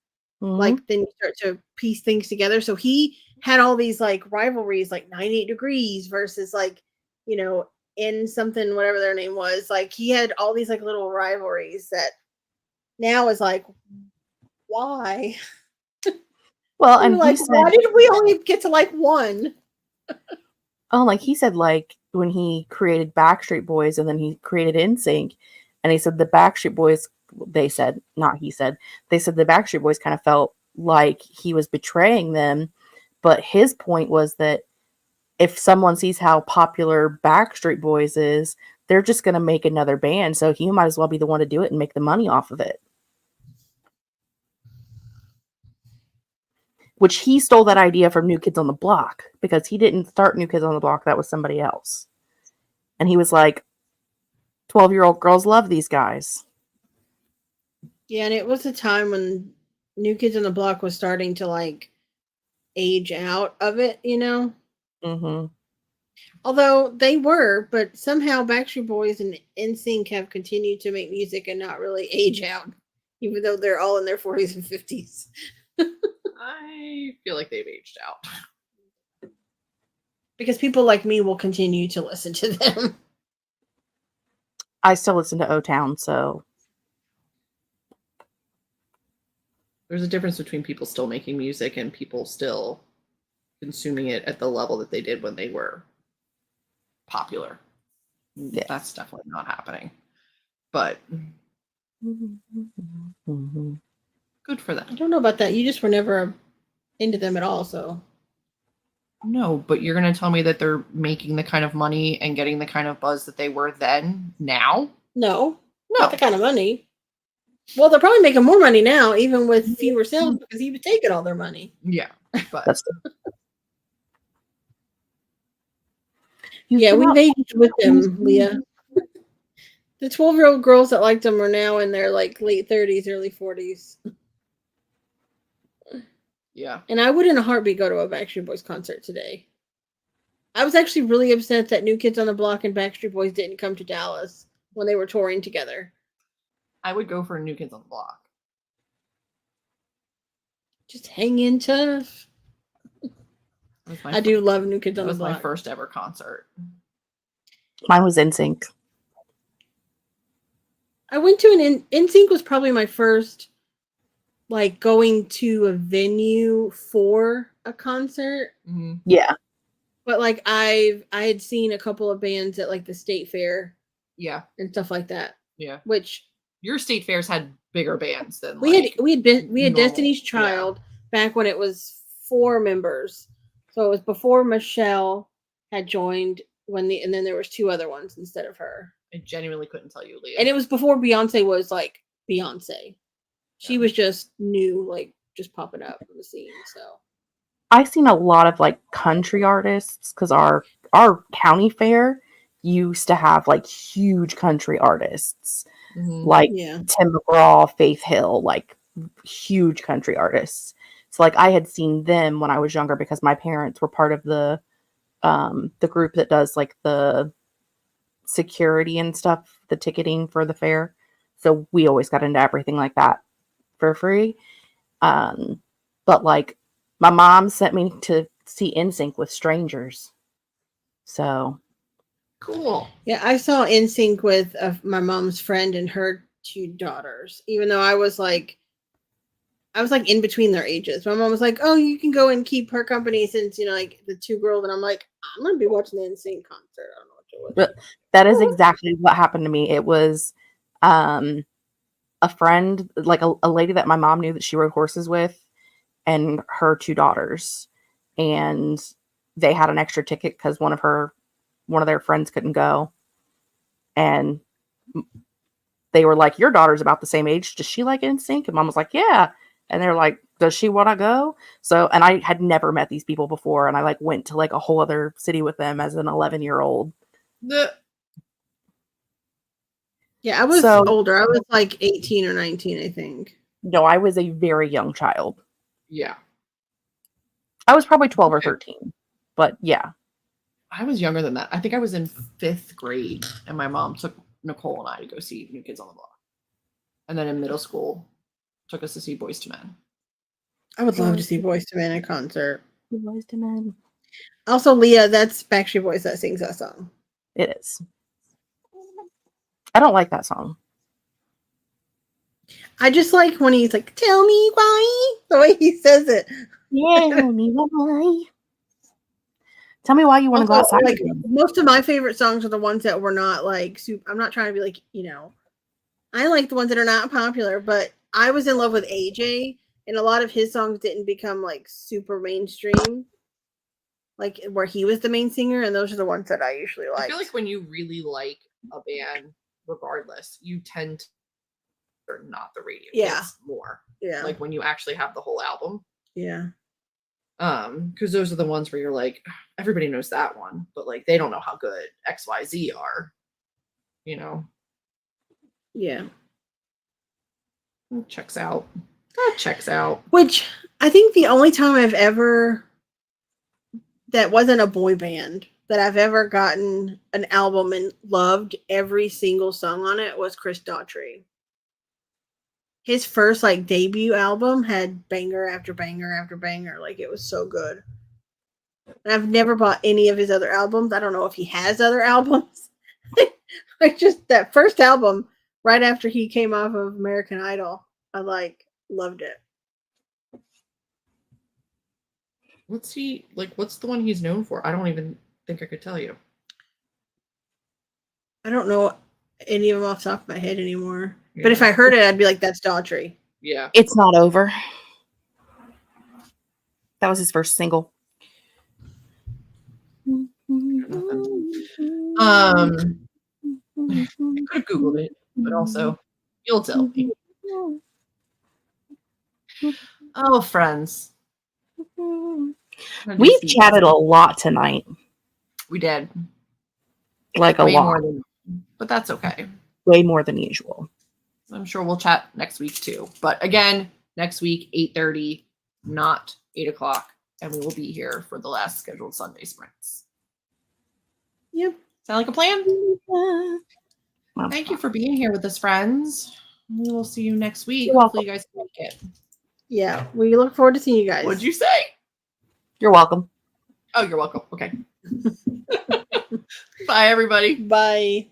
Speaker 3: Like then you start to piece things together. So he had all these like rivalries, like 98 Degrees versus like, you know, in something, whatever their name was. Like he had all these like little rivalries that now is like, why?
Speaker 2: Well, and
Speaker 3: like,
Speaker 2: he said,
Speaker 3: why did we only get to like one?
Speaker 2: oh, like he said, like when he created Backstreet Boys and then he created NSYNC, and he said the Backstreet Boys, they said the Backstreet Boys kind of felt like he was betraying them. But his point was that if someone sees how popular Backstreet Boys is, they're just going to make another band. So he might as well be the one to do it and make the money off of it. Which he stole that idea from New Kids on the Block because he didn't start New Kids on the Block. That was somebody else. And he was like, 12-year-old girls love these guys.
Speaker 3: Yeah, and it was a time when New Kids on the Block was starting to like age out of it, you know?
Speaker 2: Mm-hmm.
Speaker 3: Although they were, but somehow Backstreet Boys and NSYNC have continued to make music and not really age out, even though they're all in their 40s and 50s.
Speaker 1: I feel like they've aged out.
Speaker 3: Because people like me will continue to listen to them.
Speaker 2: I still listen to O-Town, so.
Speaker 1: There's a difference between people still making music and people still consuming it at the level that they did when they were popular.
Speaker 2: Yeah.
Speaker 1: That's definitely not happening. But
Speaker 2: Mm-hmm.
Speaker 1: Good for
Speaker 3: I
Speaker 1: them.
Speaker 3: don't know about that. You just were never into them at all, so.
Speaker 1: No, but you're going to tell me that they're making the kind of money and getting the kind of buzz that they were then, now?
Speaker 3: No,
Speaker 1: No.
Speaker 3: not the kind of money. Well, they're probably making more money now, even with fewer sales, because he was taking all their money.
Speaker 1: Yeah, but
Speaker 2: That's
Speaker 3: Yeah, we've aged with them, Leah. The 12-year-old girls that liked them are now in their like late 30s, early 40s.
Speaker 1: yeah.
Speaker 3: And I would in a heartbeat go to a Backstreet Boys concert today. I was actually really upset that New Kids on the Block and Backstreet Boys didn't come to Dallas when they were touring together.
Speaker 1: I would go for New Kids on the Block.
Speaker 3: Just hang in tough. I do love New Kids on the
Speaker 1: That was
Speaker 3: Block.
Speaker 1: my first ever concert.
Speaker 2: Mine was NSYNC.
Speaker 3: I went to an NSYNC was probably my first like going to a venue for a concert.
Speaker 1: Mm-hmm.
Speaker 2: Yeah.
Speaker 3: But like I had seen a couple of bands at like the state fair.
Speaker 1: Yeah.
Speaker 3: And stuff like that.
Speaker 1: Yeah.
Speaker 3: Which
Speaker 1: your state fairs had bigger bands than
Speaker 3: we had
Speaker 1: normal.
Speaker 3: Destiny's Child back when it was 4 members. So it was before Michelle had joined and then there was 2 other ones instead of her.
Speaker 1: I genuinely couldn't tell you, Leah.
Speaker 3: And it was before Beyonce was like Beyonce. She was just new, like just popping up on the scene. So
Speaker 2: I've seen a lot of like country artists because our county fair used to have like huge country artists, like Tim McGraw, Faith Hill, like huge country artists. So like I had seen them when I was younger because my parents were part of the group that does like the security and stuff, the ticketing for the fair. So we always got into everything like that for free. But like my mom sent me to see NSYNC with strangers. So
Speaker 1: cool.
Speaker 3: Yeah, I saw NSYNC with my mom's friend and her 2 daughters. Even though I was like in between their ages. My mom was like, "Oh, you can go and keep her company since like the 2 girls," and I'm like, "I'm gonna be watching the NSYNC concert." I don't know what to watch.
Speaker 2: But that is exactly what happened to me. It was a friend, like a lady that my mom knew that she rode horses with, and her 2 daughters, and they had an extra ticket because one of their friends couldn't go, and they were like, "Your daughter's about the same age. Does she like NSYNC?" And mom was like, "Yeah." And they're like, "Does she want to go?" So, and I had never met these people before, and I like went to like a whole other city with them as an 11-year-old.
Speaker 3: Yeah, I was older. I was like 18 or 19, I think.
Speaker 2: No, I was a very young child.
Speaker 1: Yeah.
Speaker 2: I was probably 12 or 13, but yeah.
Speaker 1: I was younger than that. I think I was in 5th grade, and my mom took Nicole and I to go see New Kids on the Block. And then in middle school, took us to see Boyz II Men.
Speaker 3: I would love to see Boyz II Men in concert.
Speaker 2: Boyz II Men.
Speaker 3: Also, Leah, that's Backstreet Boys that sings that song.
Speaker 2: It is. I don't like that song.
Speaker 3: I just like when he's like, "Tell me why," the way he says it.
Speaker 2: Yeah, tell me why. Tell me why you want to go outside.
Speaker 3: Like most of my favorite songs are the ones that were not like super. I'm not trying to be like, I like the ones that are not popular, but I was in love with AJ, and a lot of his songs didn't become like super mainstream, like where he was the main singer, and those are the ones that I usually like.
Speaker 1: I feel like when you really like a band, regardless, you tend to not the radio hits more.
Speaker 3: Yeah.
Speaker 1: Like when you actually have the whole album.
Speaker 3: Yeah.
Speaker 1: Because those are the ones where you're like, everybody knows that one, but like they don't know how good XYZ are.
Speaker 3: Yeah.
Speaker 1: Checks out. That checks out.
Speaker 3: Which I think the only time I've ever that wasn't a boy band that I've ever gotten an album and loved every single song on it was Chris Daughtry. His first like debut album had banger after banger after banger. Like it was so good. And I've never bought any of his other albums. I don't know if he has other albums. Like just that first album right after he came off of American Idol, I like loved it.
Speaker 1: What's the one he's known for? I don't even think I could tell you.
Speaker 3: I don't know any of them off the top of my head anymore. Yeah. But if I heard it, I'd be like, that's Daughtry.
Speaker 1: Yeah.
Speaker 2: It's not over. That was his first single.
Speaker 1: I could have Googled it, but also you'll tell me. Oh, friends.
Speaker 2: We've chatted a lot tonight.
Speaker 1: We did.
Speaker 2: Like a
Speaker 1: Way
Speaker 2: lot.
Speaker 1: more than, but that's okay.
Speaker 2: Way more than usual.
Speaker 1: I'm sure we'll chat next week too. But again, next week, 8:30, not 8 o'clock. And we will be here for the last scheduled Sunday sprints.
Speaker 3: Yep.
Speaker 1: Sound like a plan?
Speaker 2: Well,
Speaker 1: Thank you for being here with us, friends. We will see you next week.
Speaker 2: You're
Speaker 1: Hopefully you guys can make it.
Speaker 3: Yeah. We look forward to seeing you guys.
Speaker 1: What'd you say?
Speaker 2: You're welcome.
Speaker 1: Oh, you're welcome. Okay. Bye, everybody.
Speaker 3: Bye.